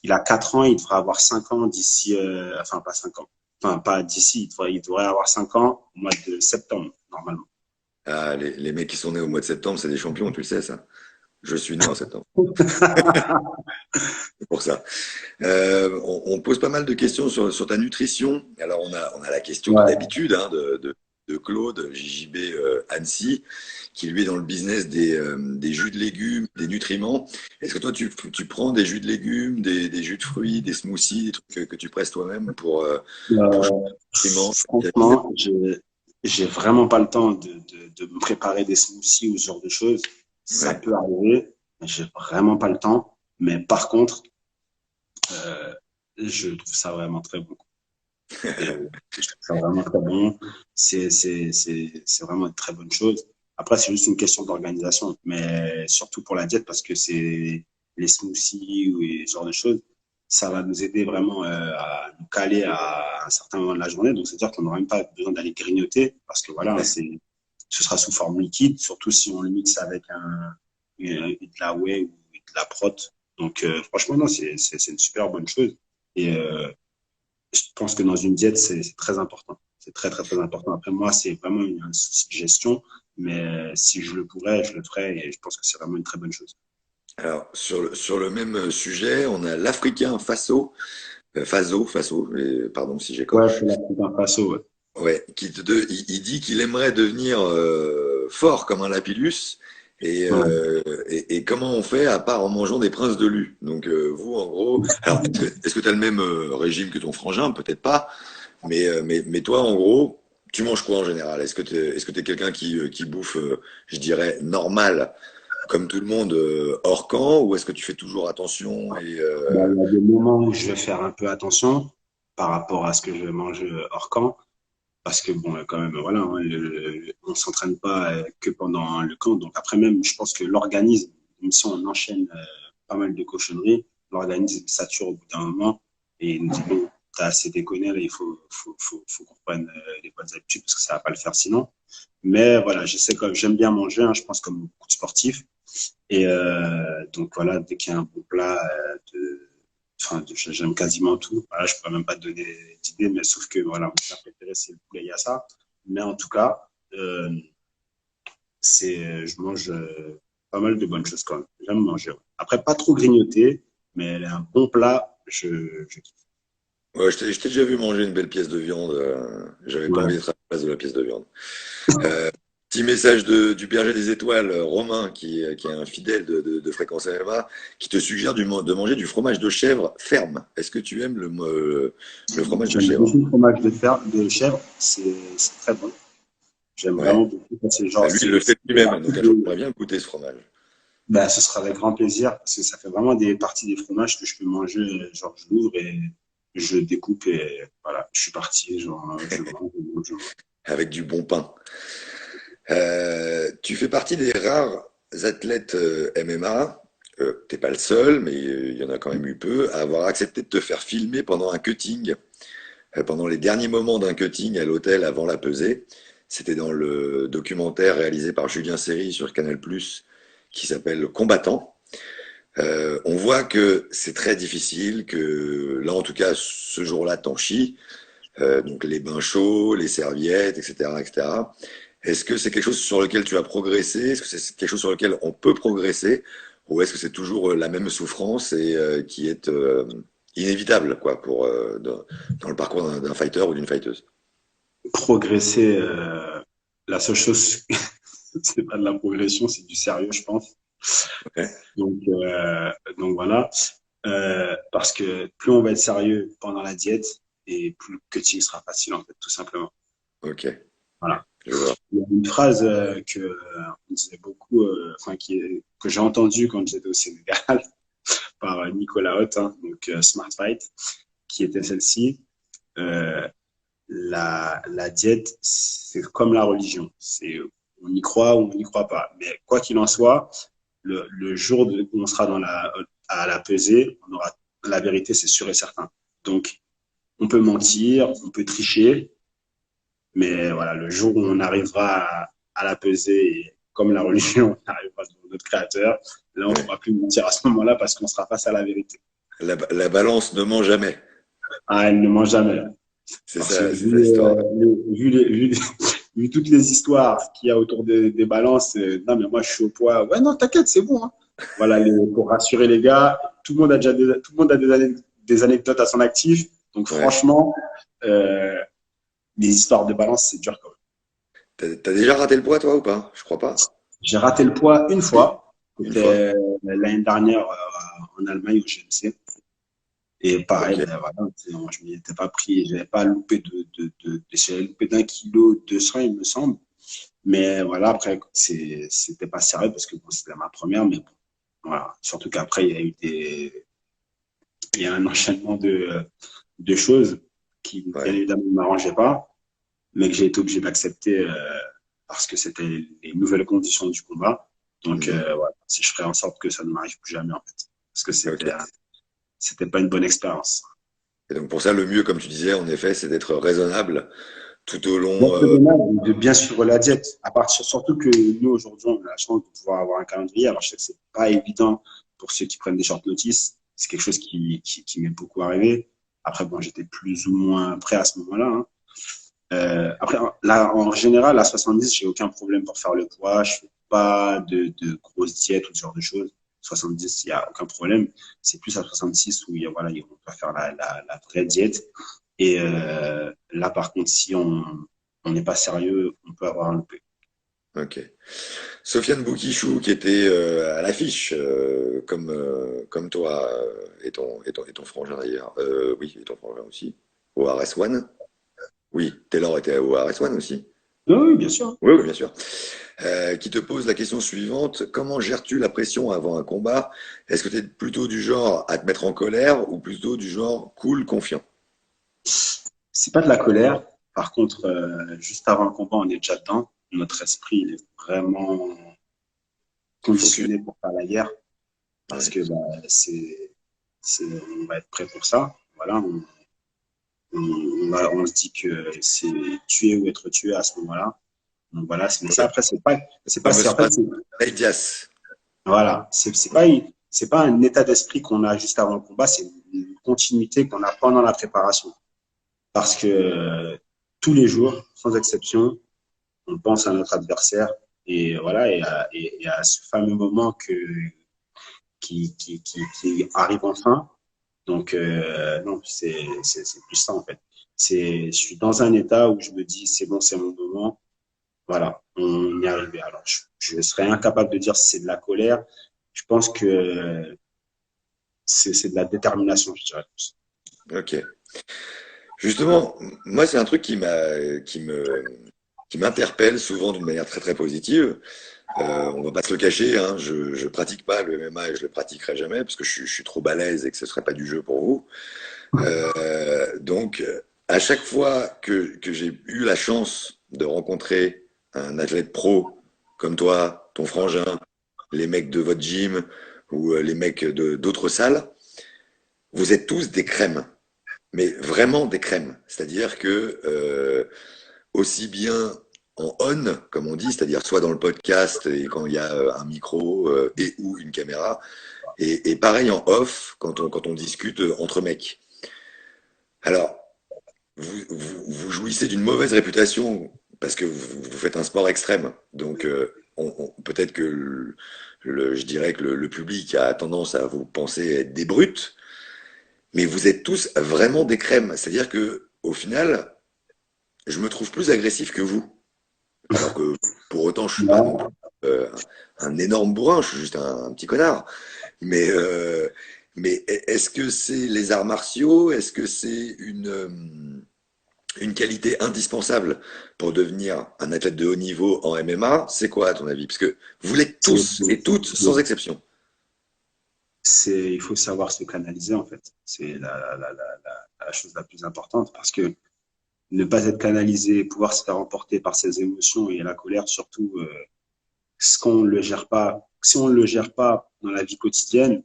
Il a 4 ans, il devrait avoir 5 ans d'ici, enfin, pas 5 ans. Enfin, pas d'ici, il devrait avoir 5 ans au mois de septembre, normalement. Ah, les mecs qui sont nés au mois de septembre, c'est des champions, tu le sais, ça. Je suis né en septembre, c'est pour ça. On pose pas mal de questions sur ta nutrition. Alors, on a la question Ouais. d'habitude hein, de Claude, JJB Annecy, qui lui est dans le business des jus de légumes, des nutriments. Est-ce que toi, tu prends des jus de légumes, des jus de fruits, des smoothies, des trucs que tu presses toi-même pour changer Euh, les nutriments, vitamines? franchement, j'ai vraiment pas le temps de me préparer des smoothies ou ce genre de choses. Ça Ouais. peut arriver, mais j'ai vraiment pas le temps. Mais par contre, euh, je trouve ça vraiment très bon. Je trouve ça vraiment très bon. C'est vraiment une très bonne chose. Après, c'est juste une question d'organisation, mais surtout pour la diète, parce que c'est les smoothies ou ce genre de choses, ça va nous aider vraiment à nous caler à un certain moment de la journée. Donc, c'est-à-dire qu'on n'aura même pas besoin d'aller grignoter, parce que voilà, Ouais. ce sera sous forme liquide, surtout si on le mixe avec de la whey ou de la prot. Donc, franchement, non, c'est une super bonne chose. Et je pense que dans une diète, c'est très important. C'est très, très, très important. Après, moi, c'est vraiment un souci de gestion, mais si je le pourrais, je le ferais et je pense que c'est vraiment une très bonne chose. Alors, sur le même sujet, on a l'Africain Faso, pardon si Ouais, j'écorche. c'est la Burkina Faso, ouais. Ouais, il dit qu'il aimerait devenir fort comme un Lapillus. Ouais. Et comment on fait à part en mangeant des princes de lu? Donc vous, en gros, alors est-ce que tu as le même régime que ton frangin? Peut-être pas, mais toi, en gros, tu manges quoi en général? Est-ce que t'es quelqu'un qui bouffe, je dirais, normal, comme tout le monde, hors camp, ou est-ce que tu fais toujours attention Bah, il y a des moments où je vais faire un peu attention par rapport à ce que je mange hors camp, parce que bon, quand même, voilà, hein, on s'entraîne pas que pendant le camp. Donc après même, je pense que l'organisme, même si on enchaîne pas mal de cochonneries, l'organisme sature au bout d'un moment et il nous dit bon, t'as assez déconné, là, il faut qu'on reprenne les bonnes habitudes parce que ça va pas le faire sinon. Mais voilà, je sais que j'aime bien manger, hein, je pense comme beaucoup de sportifs. Et donc voilà, dès qu'il y a un bon plat, j'aime quasiment tout. Voilà, je pourrais même pas te donner d'idées, mais sauf que voilà, mon plat préféré c'est le poulet, il y a ça. Mais en tout cas, euh, je mange pas mal de bonnes choses quand même. J'aime manger. Ouais. Après, pas trop grignoter, mais un bon plat, je kiffe. ouais, je t'ai déjà vu manger une belle pièce de viande. J'avais pas envie Ouais. d'être à la place de la pièce de viande. Euh, Petit message du Berger des Étoiles, Romain, qui est un fidèle de Fréquence MMA, qui te suggère de manger du fromage de chèvre ferme. Est-ce que tu aimes le fromage de J'aime chèvre? beaucoup le fromage de chèvre, c'est très bon. J'aime vraiment Ouais. beaucoup. C'est Bah, genre, lui, il le fait c'est lui-même, donc j'aimerais bien goûter ce fromage. bah, ce sera avec grand plaisir parce que ça fait vraiment des parties des fromages que je peux manger. Genre, je l'ouvre et je découpe et voilà, je suis parti. Genre, je mange, je mange, je mange. Avec du bon pain. Tu fais partie des rares athlètes MMA, t'es pas le seul, mais il y en a quand même eu peu, à avoir accepté de te faire filmer pendant un cutting, pendant les derniers moments d'un cutting à l'hôtel avant la pesée. C'était dans le documentaire réalisé par Julien Serry sur Canal+, qui s'appelle Combattant. On voit que c'est très difficile, que là en tout cas ce jour-là t'en chies, donc les bains chauds, les serviettes, etc., etc. Est-ce que c'est quelque chose sur lequel tu as progressé? Est-ce que c'est quelque chose sur lequel on peut progresser? Ou est-ce que c'est toujours la même souffrance et qui est inévitable quoi, dans le parcours d'un fighter ou d'une fighteuse? Progresser, la seule chose, c'est pas de la progression, c'est du sérieux, je pense. Ouais. Donc voilà. Parce que plus on va être sérieux pendant la diète et plus le cutting sera facile, en fait, tout simplement. Ok, Voilà. je vois. Il y a une phrase que on disait beaucoup, enfin que j'ai entendue quand j'étais au Sénégal par Nicolas Hott, hein, donc Smart Fight, qui était celle-ci. Euh, la diète, c'est comme la religion. C'est on y croit ou on n'y croit pas. Mais quoi qu'il en soit, le jour où on sera à la pesée, on aura la vérité, c'est sûr et certain. Donc, on peut mentir, on peut tricher, mais voilà, le jour où on arrivera à la peser, et comme la religion, on arrivera devant notre créateur, là, on ne Ouais. pourra plus mentir à ce moment-là parce qu'on sera face à la vérité. La balance ne ment jamais. Ah, elle ne ment jamais. Parce que C'est ça l'histoire. vu toutes les histoires qu'il y a autour des balances, non, mais moi, je suis au poids. Ouais, non, t'inquiète, c'est bon, hein. Voilà, pour rassurer les gars, tout le monde a des anecdotes à son actif. Donc, Ouais. franchement, les histoires de balance, c'est dur quand même. T'as déjà raté le poids, toi, ou pas? Je crois pas. J'ai raté le poids une Oui, fois. une fois. C'était l'année dernière en Allemagne au GMC. Et pareil, Ok. ben voilà, je m'y étais pas pris, j'avais pas loupé j'avais loupé d'1,2 kg, il me semble. Mais voilà, après, c'était pas sérieux parce que bon, c'était ma première, mais bon, voilà. Surtout qu'après, il y a un enchaînement de choses qui, bien Ouais. évidemment, ne m'arrangeaient pas, mais que j'ai été obligé d'accepter parce que c'était les nouvelles conditions du combat. Donc, Mhm. voilà, si je ferais en sorte que ça ne m'arrive plus jamais, en fait. Parce que Ok. c'était pas une bonne expérience. Et donc pour ça, le mieux, comme tu disais, en effet, c'est d'être raisonnable tout au long. D'être raisonnable, de bien suivre la diète. À partir, surtout que nous, aujourd'hui, on a la chance de pouvoir avoir un calendrier. Alors, je sais que c'est pas évident pour ceux qui prennent des short notice. C'est quelque chose qui m'est beaucoup arrivé. Après, bon, j'étais plus ou moins prêt à ce moment-là, hein. Après, là, en général, à 70, j'ai aucun problème pour faire le poids. Je fais pas de grosses diètes ou ce genre de choses. 70, il y a aucun problème. C'est plus à 66 où voilà, on doit faire la vraie diète. Et là, par contre, si on n'est pas sérieux, on peut avoir un loupé. Ok. Sofiane Boukishou, qui était à l'affiche, comme toi, et ton frangin d'ailleurs. Oui, et ton frangin aussi. Au RS1. Oui, Taylor était au RS1 aussi. Oui, oui, bien sûr. Oui, oui, bien sûr. Qui te pose la question suivante. Comment gères-tu la pression avant un combat? Est-ce que tu es plutôt du genre à te mettre en colère ou plutôt du genre cool, confiant? C'est pas de la colère. Par contre, juste avant le combat, on est déjà dedans. Notre esprit, il est vraiment Focus. conditionné pour faire la guerre parce Ouais. que bah, on va être prêt pour ça. Voilà, on se dit que c'est tuer ou être tué à ce moment-là. Donc voilà, mais ça Ouais. après c'est pas Fameux c'est en fait spot Diaz. voilà, c'est pas un état d'esprit qu'on a juste avant le combat, c'est une continuité qu'on a pendant la préparation. Parce que tous les jours, sans exception, on pense à notre adversaire et voilà et à ce fameux moment qui arrive enfin. Donc non, c'est plus ça en fait. Je suis dans un état où je me dis c'est bon, c'est mon moment. Voilà, on y est arrivé. Alors je serais incapable de dire si c'est de la colère. Je pense que c'est de la détermination, je dirais plus. Ok. Justement, moi, c'est un truc qui m'interpelle souvent d'une manière très très positive. On va pas se le cacher, hein, je pratique pas le MMA et je le pratiquerai jamais parce que je suis trop balèze et que ce serait pas du jeu pour vous. Donc, à chaque fois que j'ai eu la chance de rencontrer un athlète pro comme toi, ton frangin, les mecs de votre gym ou les mecs de d'autres salles, vous êtes tous des crèmes, mais vraiment des crèmes. C'est-à-dire que aussi bien en on, comme on dit, c'est-à-dire soit dans le podcast et quand il y a un micro et ou une caméra, et pareil en off quand on discute entre mecs. Alors, vous jouissez d'une mauvaise réputation parce que vous faites un sport extrême. Donc, peut-être que je dirais que le public a tendance à vous penser être des brutes, mais vous êtes tous vraiment des crèmes. C'est-à-dire que, au final, je me trouve plus agressif que vous. Alors que pour autant, je suis pas non plus Non, un énorme bourrin, je suis juste un petit connard. Mais, est-ce que c'est les arts martiaux? Est-ce que c'est une qualité indispensable pour devenir un athlète de haut niveau en MMA? C'est quoi à ton avis? Parce que vous l'êtes c'est tous et toutes, sans exception. il faut savoir se canaliser en fait. C'est la chose la plus importante parce que ne pas être canalisé, pouvoir se faire emporter par ses émotions et la colère surtout, ce qu'on le gère pas, si on le gère pas dans la vie quotidienne,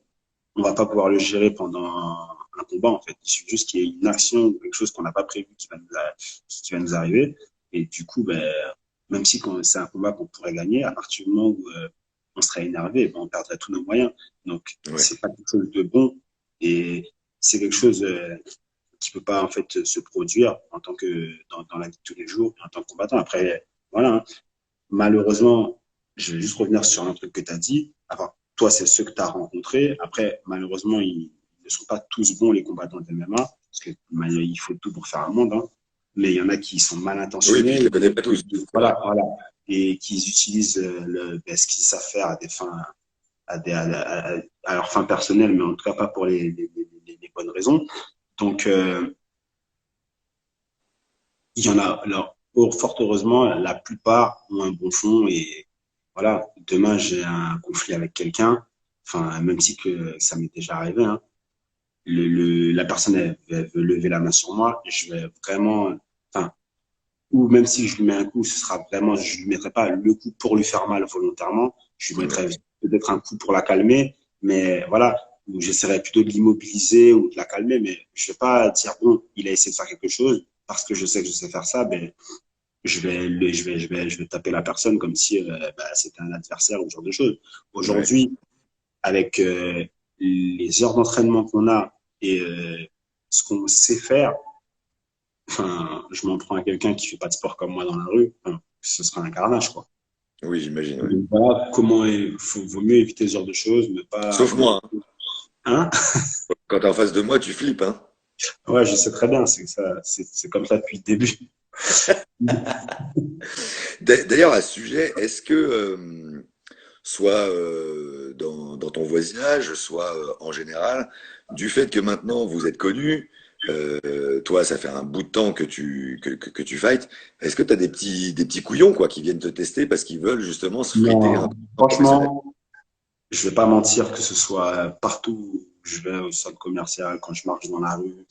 on va pas pouvoir le gérer pendant un combat, en fait. Il suffit juste qu'il y ait une action ou quelque chose qu'on n'a pas prévu qui va nous arriver. Et du coup, ben, même si c'est un combat qu'on pourrait gagner, à partir du moment où on serait énervé, ben, on perdrait tous nos moyens. Donc, Ouais. c'est pas quelque chose de bon et c'est quelque chose qui peut pas en fait se produire en tant que dans la vie de tous les jours en tant que combattant. Après, voilà, hein. Malheureusement, je vais juste revenir sur un truc que tu as dit. Enfin, toi, c'est ceux que tu as rencontrés. Après, malheureusement, ils ne sont pas tous bons, les combattants de MMA, parce que il faut tout pour faire un monde. Hein. Mais il y en a qui sont mal Oui, et puis je les intentionnés, connais pas tous, c'est vrai. voilà, voilà, et qui utilisent ce qu'ils savent faire à des fins, à leurs fins personnelles, mais en tout cas pas pour les bonnes raisons. Donc, il y en a, alors, fort heureusement, la plupart ont un bon fond et voilà, demain j'ai un conflit avec quelqu'un, enfin, même si que ça m'est déjà arrivé, hein, la personne elle veut lever la main sur moi, je vais vraiment, enfin, ou même si je lui mets un coup, ce sera vraiment, je lui mettrai pas le coup pour lui faire mal volontairement, je lui Ouais. mettrai peut-être un coup pour la calmer, mais voilà, ou j'essaierai plutôt de l'immobiliser ou de la calmer, mais je vais pas dire, bon, il a essayé de faire quelque chose, parce que je sais que je sais faire ça, ben, je vais taper la personne comme si bah, c'était un adversaire ou ce genre de choses. Ouais. Aujourd'hui, avec les heures d'entraînement qu'on a et ce qu'on sait faire, enfin, je m'en prends à quelqu'un qui fait pas de sport comme moi dans la rue, enfin, ce sera un carnage, quoi. Oui, j'imagine, ouais. Donc, voilà comment vaut mieux éviter ce genre de choses, ne pas, Sauf moi, hein. hein? Quand t'es en face de moi, tu flippes, hein. Ouais, je sais très bien, c'est ça, c'est comme ça depuis le début. D'ailleurs, à ce sujet, est-ce que, soit dans ton voisinage, soit en général, du fait que maintenant vous êtes connu, toi, ça fait un bout de temps que tu fights, est-ce que tu as des petits couillons quoi, qui viennent te tester parce qu'ils veulent justement se friter un Non, combattant professionnel? franchement, je vais pas mentir que ce soit partout où je vais au centre commercial, quand je marche dans la rue,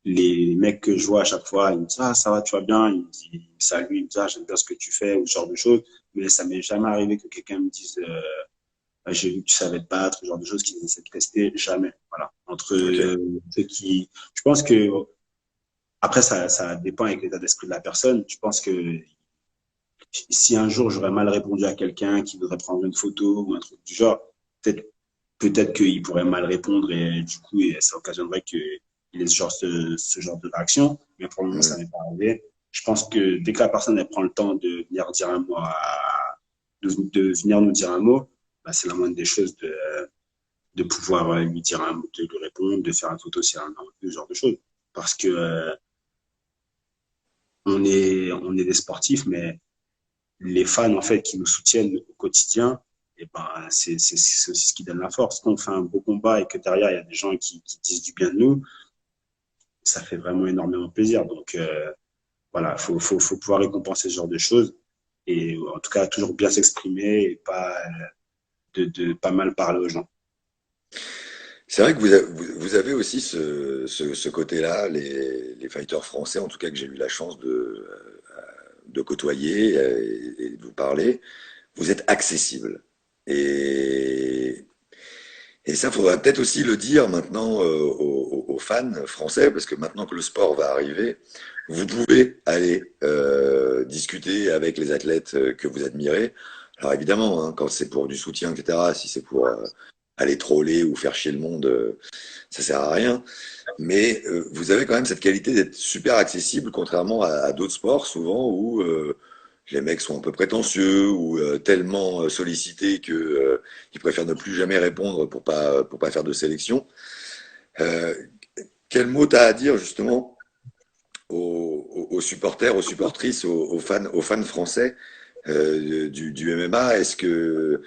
les mecs que je vois à chaque fois, ils me disent ah ça va, tu vas bien, ils me saluent, ils me disent ah j'aime bien ce que tu fais ou ce genre de choses. Mais ça m'est jamais arrivé que quelqu'un me dise ah, j'ai vu que tu savais te battre, ce genre de choses qu'ils essaient de tester, jamais. Voilà. Entre Ok. ceux qui, je pense que après ça dépend avec l'état d'esprit de la personne. Je pense que si un jour j'aurais mal répondu à quelqu'un qui voudrait prendre une photo ou un truc du genre, peut-être peut-être qu'il pourrait mal répondre et du coup et ça occasionnerait qu'il ait ce genre de réaction. Mais pour le moment, Hmm. ça n'est pas arrivé. Je pense que dès que la personne elle prend le temps de venir dire un mot, de venir nous dire un mot, bah, c'est la moindre des choses de pouvoir lui dire un mot, de lui répondre, de faire une photo, c'est un ce genre de choses. Parce que on est des sportifs, mais les fans en fait qui nous soutiennent au quotidien, et ben c'est aussi ce qui donne la force. Quand on fait un beau combat et que derrière il y a des gens qui disent du bien de nous, ça fait vraiment énormément plaisir. Donc voilà, faut pouvoir récompenser ce genre de choses et en tout cas toujours bien s'exprimer et pas de pas mal parler aux gens. C'est vrai que vous avez aussi ce côté-là, les fighters français, en tout cas que j'ai eu la chance de côtoyer et de vous parler. Vous êtes accessible. Et, et ça, faudrait peut-être aussi le dire maintenant aux fans français, parce que maintenant que le sport va arriver, vous pouvez aller discuter avec les athlètes que vous admirez. Alors évidemment, hein, quand c'est pour du soutien, etc., si c'est pour aller troller ou faire chier le monde, ça sert à rien. Mais vous avez quand même cette qualité d'être super accessible, contrairement à d'autres sports souvent où les mecs sont un peu prétentieux ou tellement sollicités que ils préfèrent ne plus jamais répondre pour pas faire de sélection. Euh, quel mot t'as à dire justement aux supporters, aux supportrices, aux fans français du MMA? Est-ce que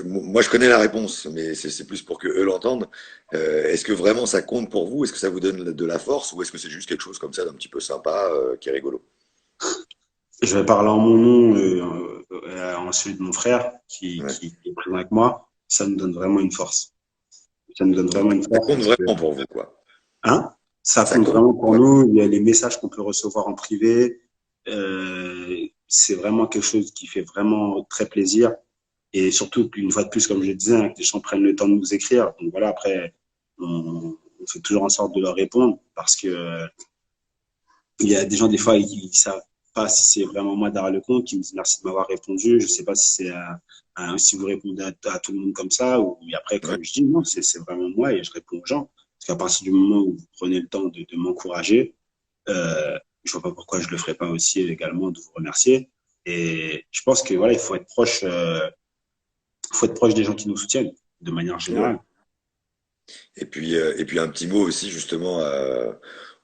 moi je connais la réponse, mais c'est plus pour que eux l'entendent. Est-ce que vraiment ça compte pour vous? Est-ce que ça vous donne de la force ou est-ce que c'est juste quelque chose comme ça d'un petit peu sympa qui est rigolo? Je vais parler en mon nom en celui de mon frère Ouais. qui est présent avec moi. Ça nous donne vraiment une force. Ça nous donne Donc vraiment une ça force compte parce que vraiment pour vous, quoi. hein, ça Ça compte compte vraiment pour vraiment. nous. Il y a les messages qu'on peut recevoir en privé. C'est vraiment quelque chose qui fait vraiment très plaisir. Et surtout qu'une fois de plus, comme je le disais, hein, que les gens prennent le temps de nous écrire. Donc voilà, après, on fait toujours en sorte de leur répondre parce que il y a des gens, des fois, ils savent pas si c'est vraiment moi derrière le compte, qui me disent merci de m'avoir répondu. Je sais pas si c'est si vous répondez à tout le monde comme ça, ou et après, Ouais, comme je dis, non, c'est vraiment moi et je réponds aux gens. Parce qu'à partir du moment où vous prenez le temps de m'encourager, je vois pas pourquoi je le ferais pas aussi également de vous remercier. Et je pense que voilà, il faut être proche des gens qui nous soutiennent de manière ouais. générale. Et puis un petit mot aussi justement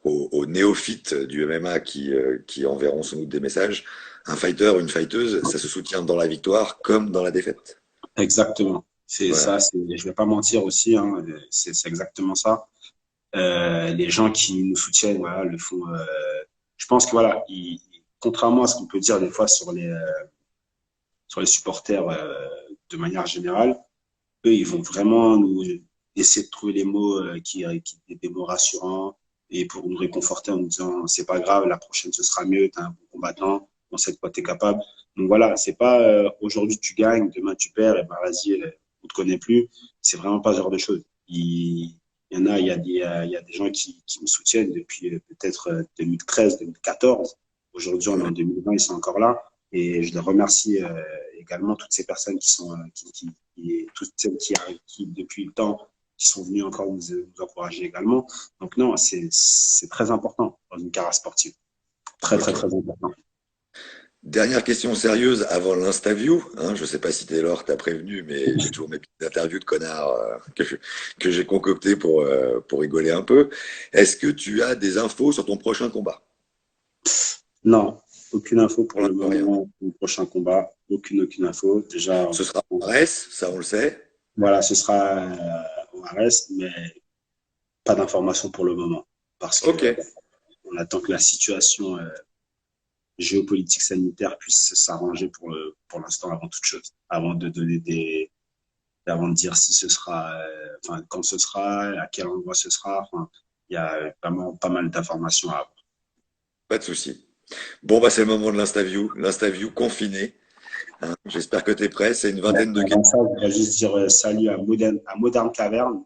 aux néophytes du MMA qui enverront sans doute des messages. Un fighter, une fighteuse, ça se soutient dans la victoire comme dans la défaite. Exactement. C'est Voilà. ça, je vais pas mentir aussi, hein, c'est exactement ça. Les gens qui nous soutiennent, voilà, le font. Je pense que voilà, contrairement à ce qu'on peut dire des fois sur les supporters de manière générale, eux, ils vont vraiment nous essayer de trouver les mots des mots rassurants et pour nous réconforter en nous disant c'est pas grave, la prochaine ce sera mieux, t'es un bon combattant, on sait de quoi t'es capable. Donc voilà, c'est pas aujourd'hui tu gagnes, demain tu perds, et ben vas-y, on te connaît plus. C'est vraiment pas ce genre de choses. Il y en a, il y a des gens qui me soutiennent depuis peut-être 2013, 2014. Aujourd'hui, on est Ouais. en 2020, ils sont encore là. Et je les remercie également toutes ces personnes qui sont et toutes celles qui depuis le temps qui sont venues encore nous encourager également. Donc non, c'est très important dans une carrière sportive. Très très Ok. très important. Dernière question sérieuse avant l'instaview. Hein, je sais pas si Taylor t'a prévenu, mais j'ai toujours mes petites interviews de connards que j'ai concoctées pour rigoler un peu. Est-ce que tu as des infos sur ton prochain combat? Non, aucune info Pour pour le l'instant, rien. moment. Au prochain combat, aucune info. Déjà, Ce sera en RS, ça on le sait. voilà, ce sera au RS, mais pas d'informations pour le moment parce que Ok. on attend que la situation géopolitique sanitaire puisse s'arranger pour l'instant avant toute chose, avant de donner avant de dire si ce sera, enfin quand ce sera, à quel endroit ce sera. Enfin, il y a vraiment pas mal d'informations à avoir. Pas de souci. Bon, bah c'est le moment de l'instaview confiné. Hein. J'espère que tu es prêt. C'est une Ouais, vingtaine de avant questions. ça, je voudrais juste dire salut à Modern Caverne.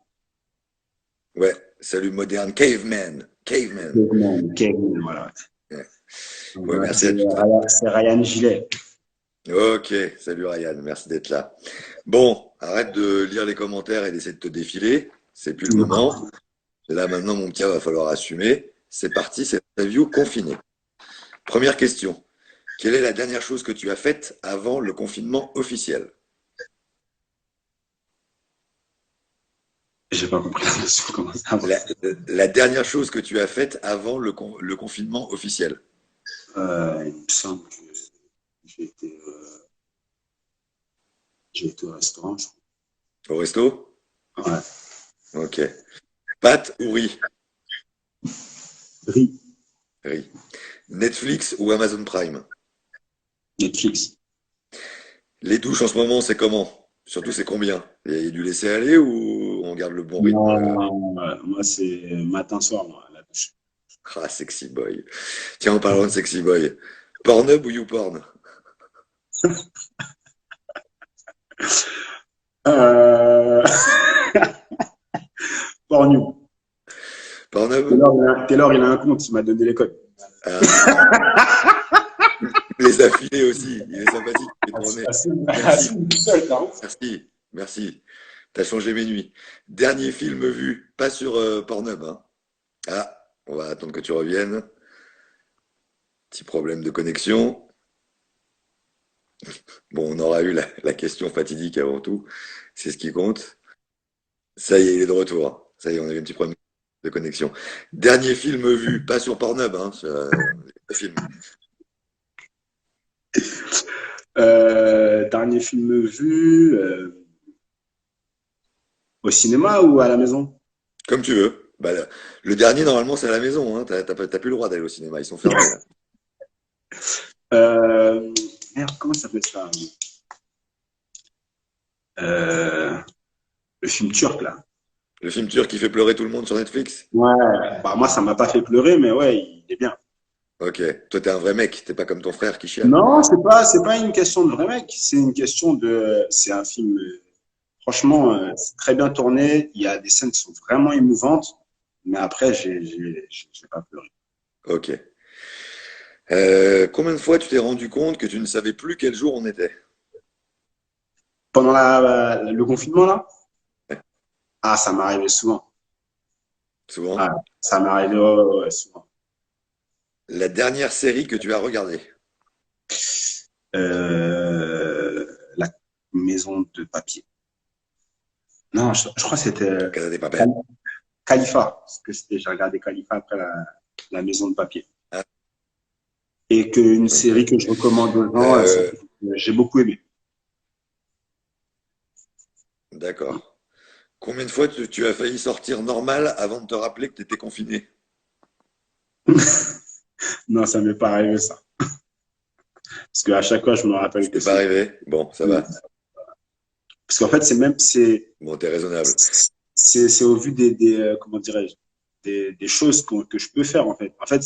Ouais. Salut moderne. Caveman. Caveman. Kevin, voilà. Ouais. Donc, Ouais, voilà, merci à tous. C'est Ryan Gillet. Ok, salut Ryan, merci d'être là. Bon, arrête de lire les commentaires et d'essayer de te défiler. C'est plus le moment. Et là maintenant, mon petit, va falloir assumer. C'est parti, c'est l'interview confinée. Première question. Quelle est la dernière chose que tu as faite avant le confinement officiel? J'ai pas compris la question, comment ça va. La, la dernière chose que tu as faite avant le confinement officiel. Il me semble que j'ai été, euh, j'ai été au restaurant, je Au resto? crois. Ouais. Ok. Pâtes ou riz? Riz, Riz. Netflix ou Amazon Prime? Netflix. Les douches en ce moment, c'est comment? Surtout, c'est combien? Il y a du laisser aller ou on garde le bon rythme? Non, moi, c'est matin-soir, moi, la douche. Ah, sexy boy. Tiens, en parlant de sexy boy, Pornhub ou YouPorn? Euh... Porno. Pornhub? Taylor, il a un compte, il m'a donné les codes. Ah, il les a filés aussi. Il est sympathique. Il est tourné. Merci, Assume tout seul, non? merci, merci. T'as changé mes nuits. Dernier film vu, pas sur Pornhub, hein. Ah, on va attendre que tu reviennes. Petit problème de connexion. Bon, on aura eu la question fatidique avant tout. C'est ce qui compte. Ça y est, il est de retour. Ça y est, on a eu un petit problème de connexion. Dernier film vu, pas sur Pornhub, hein, sur, le film. Dernier film vu au cinéma ou à la maison? Comme tu veux. Bah, le dernier, normalement, c'est à la maison. Hein. T'as plus le droit d'aller au cinéma. Ils sont fermés, là. Euh, Merde, comment ça s'appelle ça? Euh, le film turc, là. Le film turc qui fait pleurer tout le monde sur Netflix. Ouais, bah moi, ça m'a pas fait pleurer, mais ouais, il est bien. Ok. Toi, t'es un vrai mec. T'es pas comme ton frère qui chiale. Non, c'est pas une question de vrai mec. C'est une question de, c'est un film, franchement, c'est très bien tourné. Il y a des scènes qui sont vraiment émouvantes. Mais après, j'ai pas pleuré. Ok. Combien de fois tu t'es rendu compte que tu ne savais plus quel jour on était? Pendant le confinement, là, ah, ça m'est arrivé souvent. Ah, Souvent. ça m'est arrivé ouais, ouais, ouais, souvent. La dernière série que tu as regardée? La maison de papier. Non, je crois que c'était Casa de Papel. Cal- Khalifa. Parce que j'ai regardé Khalifa après la maison de papier. Ah, Et qu'une série ok. que je recommande aux gens, Euh, j'ai beaucoup aimé. d'accord. Combien de fois tu as failli sortir normal avant de te rappeler que tu étais confiné? Non, ça m'est pas arrivé ça. Parce qu'à chaque fois, je me rappelle que C'est pas arrivé? Bon, ça va. parce qu'en fait, Bon, t'es raisonnable. c'est au vu comment dirais-je, des choses que je peux faire, en fait. En fait,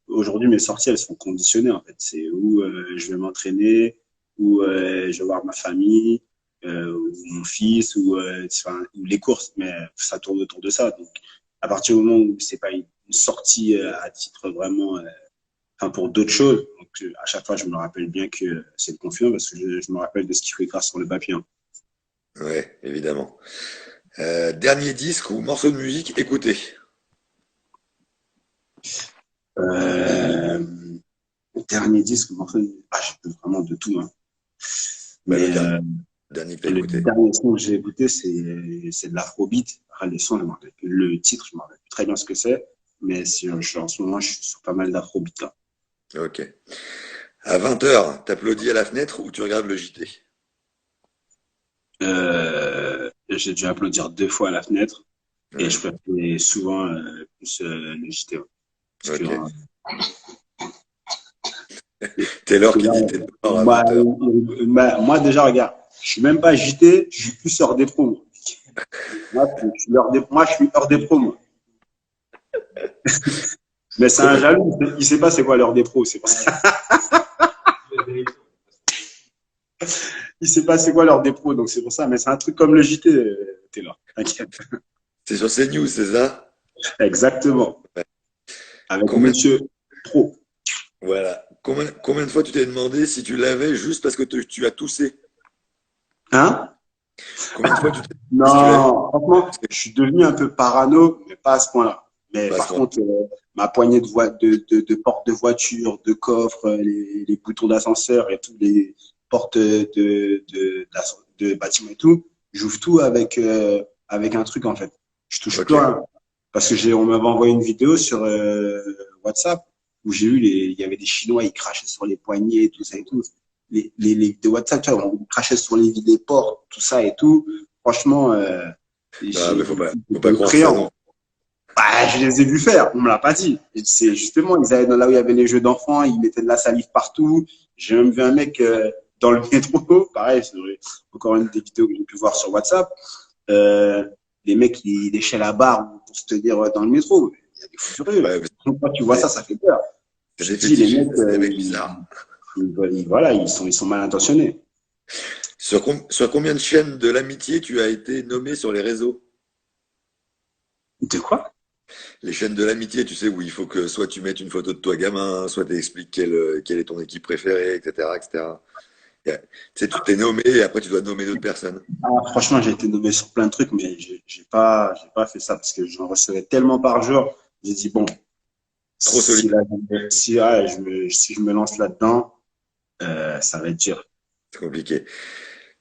aujourd'hui, mes sorties, elles sont conditionnées, en fait. C'est où je vais m'entraîner, où je vais voir ma famille, ou mon fils, enfin, ou les courses, mais ça tourne autour de ça. Donc, à partir du moment où c'est pas une sortie à titre vraiment, enfin, pour d'autres choses, donc, à chaque fois, je me rappelle bien que c'est confiant parce que je me rappelle de ce qu'il faut écrire sur le papier, hein. Ouais, évidemment. Dernier disque ou morceau de musique écouté. Euh, Dernier disque, mais enfin, j'écoute vraiment de tout, hein. Bah, le Mais dernier que t'as le écouté. dernier son que j'ai écouté, c'est de l'afrobeat. Après, les sons, le titre, je me rappelle plus très bien ce que c'est, mais en ce moment, je suis sur pas mal d'afrobeat là. Ok. À 20 h, t'applaudis à la fenêtre ou tu regardes le JT? J'ai dû applaudir 2 fois à la fenêtre et je Ouais, préférais souvent plus le JT, ouais. Parce que, ok. Taylor que qui là, dit t'es dehors à 20 h. moi, déjà, regarde, je suis même pas JT, je suis plus hors des pros. Moi, je suis hors des pros, moi. Mais c'est un Combien, jaloux, il sait pas c'est quoi l'heure des pros, c'est pour ça. Il sait pas c'est quoi l'heure des pros, donc c'est pour ça. Mais c'est un truc comme le JT, t'es là, t'inquiète. c'est sur CNews, c'est ça? Exactement. Ouais. Avec Combien, Monsieur Pro. voilà. Combien de fois tu t'es demandé si tu l'avais juste parce que tu as toussé? Hein? Combien de fois tu t'es demandé si tu l'avais Non, franchement, parce que je suis devenu un peu parano, mais pas à ce point-là. Mais pas à ce par point. contre, ma poignée de portes de voiture, de coffres, les boutons d'ascenseur et tous les portes de bâtiments et tout, j'ouvre tout avec un truc en fait. Je touche plus Ok. rien. Parce que on m'avait envoyé une vidéo sur WhatsApp où j'ai vu il y avait des Chinois, ils crachaient sur les poignées, tout ça et tout. Les vidéos WhatsApp, tu vois, on crachait sur les vides des portes, tout ça et tout. Franchement, Ah, mais faut j'étais pas croire ça non. effrayant. Bah, je les ai vus faire, on me l'a pas dit. Et c'est justement, ils allaient dans là où il y avait les jeux d'enfants, ils mettaient de la salive partout. J'ai même vu un mec dans le métro, pareil, c'est encore une des vidéos que j'ai pu voir sur WhatsApp. Euh, les mecs, ils léchaient la barre pour se tenir dans le métro. Il y a des fous furieux. Ouais, mais Quand tu vois ça, ça fait peur. c'est Je des te dis, les fétichistes, mecs, c'est des mecs bizarres. voilà, ils sont mal intentionnés. Sur combien de chaînes de l'amitié tu as été nommé sur les réseaux? De quoi? Les chaînes de l'amitié, tu sais, où il faut que soit tu mettes une photo de toi gamin, soit tu expliques quelle est ton équipe préférée, etc., etc. Tu sais, tu t'es nommé et après tu dois nommer d'autres personnes. Ah, franchement, j'ai été nommé sur plein de trucs, mais j'ai pas fait ça parce que j'en recevais tellement par jour. J'ai dit, bon, Trop solide, si je me lance là-dedans, ça va être dur. c'est compliqué.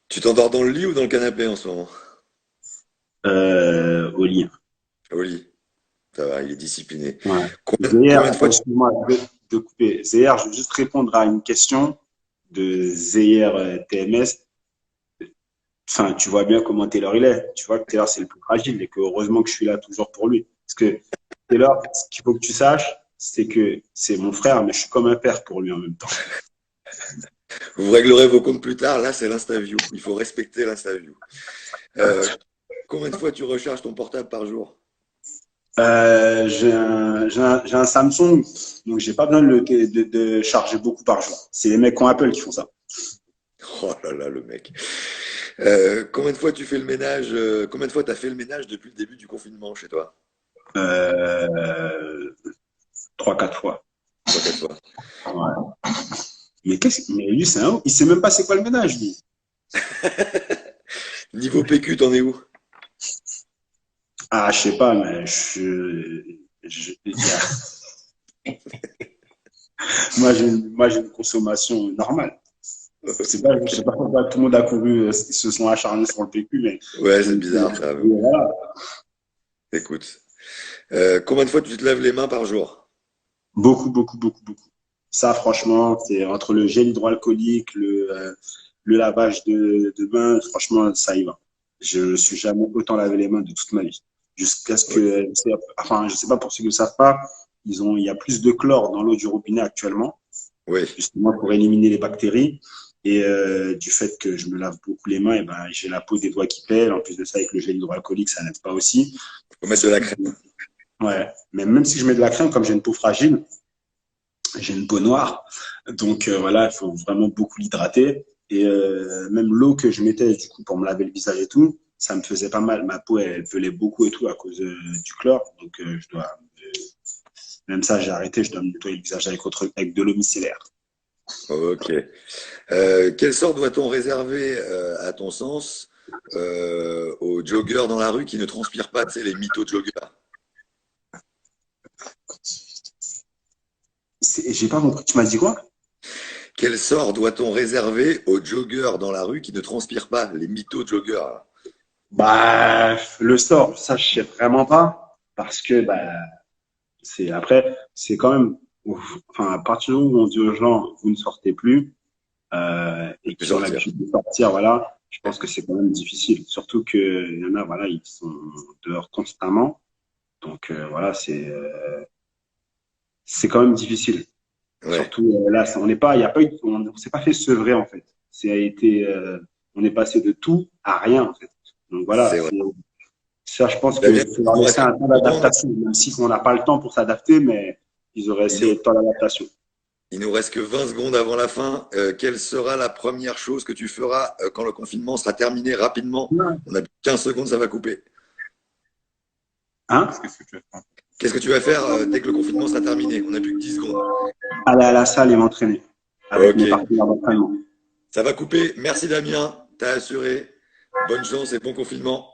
Tu t'endors dans le lit ou dans le canapé en ce moment? Au lit. Au lit. Ça va, il est discipliné. Ouais. Combien de Zéher, fois tu... excuse-moi de couper. Zéher, je veux juste répondre à une question de Zéher TMS. Enfin, tu vois bien comment Taylor il est. Tu vois que Taylor, c'est le plus fragile et que heureusement que je suis là toujours pour lui. Parce que Taylor, ce qu'il faut que tu saches, c'est que c'est mon frère, mais je suis comme un père pour lui en même temps. Vous réglerez vos comptes plus tard. Là, c'est l'insta-view. Il faut respecter l'insta-view. Euh, Combien de fois tu recharges ton portable par jour? J'ai un Samsung, donc j'ai pas besoin de charger beaucoup par jour. C'est les mecs qui ont Apple qui font ça. Oh là là, le mec. Combien de fois tu fais le ménage, combien de fois t'as fait le ménage depuis le début du confinement chez toi? Euh, 3, 4 fois. Trois, quatre fois. Ouais. Mais lui, il sait même pas c'est quoi le ménage, lui. Niveau PQ, t'en es où? Ah, je sais pas, mais moi, j'ai une consommation normale. Je sais pas pourquoi tout le monde a couru, ils se sont acharnés sur le PQ, mais Ouais, je c'est me bizarre dis, ça. voilà. Écoute, combien de fois tu te laves les mains par jour? Beaucoup, beaucoup, beaucoup, beaucoup. Ça, franchement, c'est entre le gel hydroalcoolique, le lavage de mains, franchement, ça y va. Je ne suis jamais autant lavé les mains de toute ma vie. Jusqu'à ce Ok. que, enfin, je sais pas pour ceux qui ne le savent pas, il y a plus de chlore dans l'eau du robinet actuellement, Oui. justement pour éliminer les bactéries. Et du fait que je me lave beaucoup les mains, et ben, j'ai la peau des doigts qui pèlent. En plus de ça, avec le gel hydroalcoolique, ça n'aide pas aussi. Faut Et mettre de la surtout, crème. ouais, mais même si je mets de la crème, comme j'ai une peau fragile, j'ai une peau noire, donc voilà, il faut vraiment beaucoup l'hydrater. Et même l'eau que je mettais du coup pour me laver le visage et tout, ça me faisait pas mal. Ma peau, elle pelait beaucoup et tout à cause du chlore. Donc même ça, j'ai arrêté. Je dois me nettoyer le visage avec de l'eau micellaire. Ok. Quel sort doit-on réserver, à ton sens, aux joggeurs dans la rue qui ne transpirent pas, tu sais, les mythos joggeurs? J'ai pas compris. Tu m'as dit quoi? Quel sort doit-on réserver aux joggeurs dans la rue qui ne transpirent pas, les mythos joggeurs? Bah, le sort, ça, je sais vraiment pas. Parce que, bah, c'est quand même, enfin, à partir du moment où on dit aux gens, vous ne sortez plus, De et plus qui ont sortir. l'habitude de sortir, voilà, je pense que c'est quand même difficile. Surtout qu'il y en a, voilà, ils sont dehors constamment. Donc voilà, c'est quand même difficile. Ouais, Surtout là, on n'est pas, il y a pas eu, on s'est pas fait sevrer en fait. On est passé de tout à rien en fait. Donc voilà, c'est vrai. ça, je pense Damien, qu'il faut il leur nous laisser reste un temps quelques secondes. d'adaptation, même si on n'a pas le temps pour s'adapter, mais ils auraient Il nous, essayé le temps d'adaptation. il nous reste que 20 secondes avant la fin. Quelle sera la première chose que tu feras quand le confinement sera terminé rapidement? On a plus de 15 secondes, ça va couper. Hein? Qu'est-ce que tu vas faire dès que le confinement sera terminé? On n'a plus que 10 secondes. Aller à la salle et m'entraîner avec Ok, mes partenaires d'entraînement. ça va couper. Merci Damien, t'as assuré. Bonne chance et bon confinement.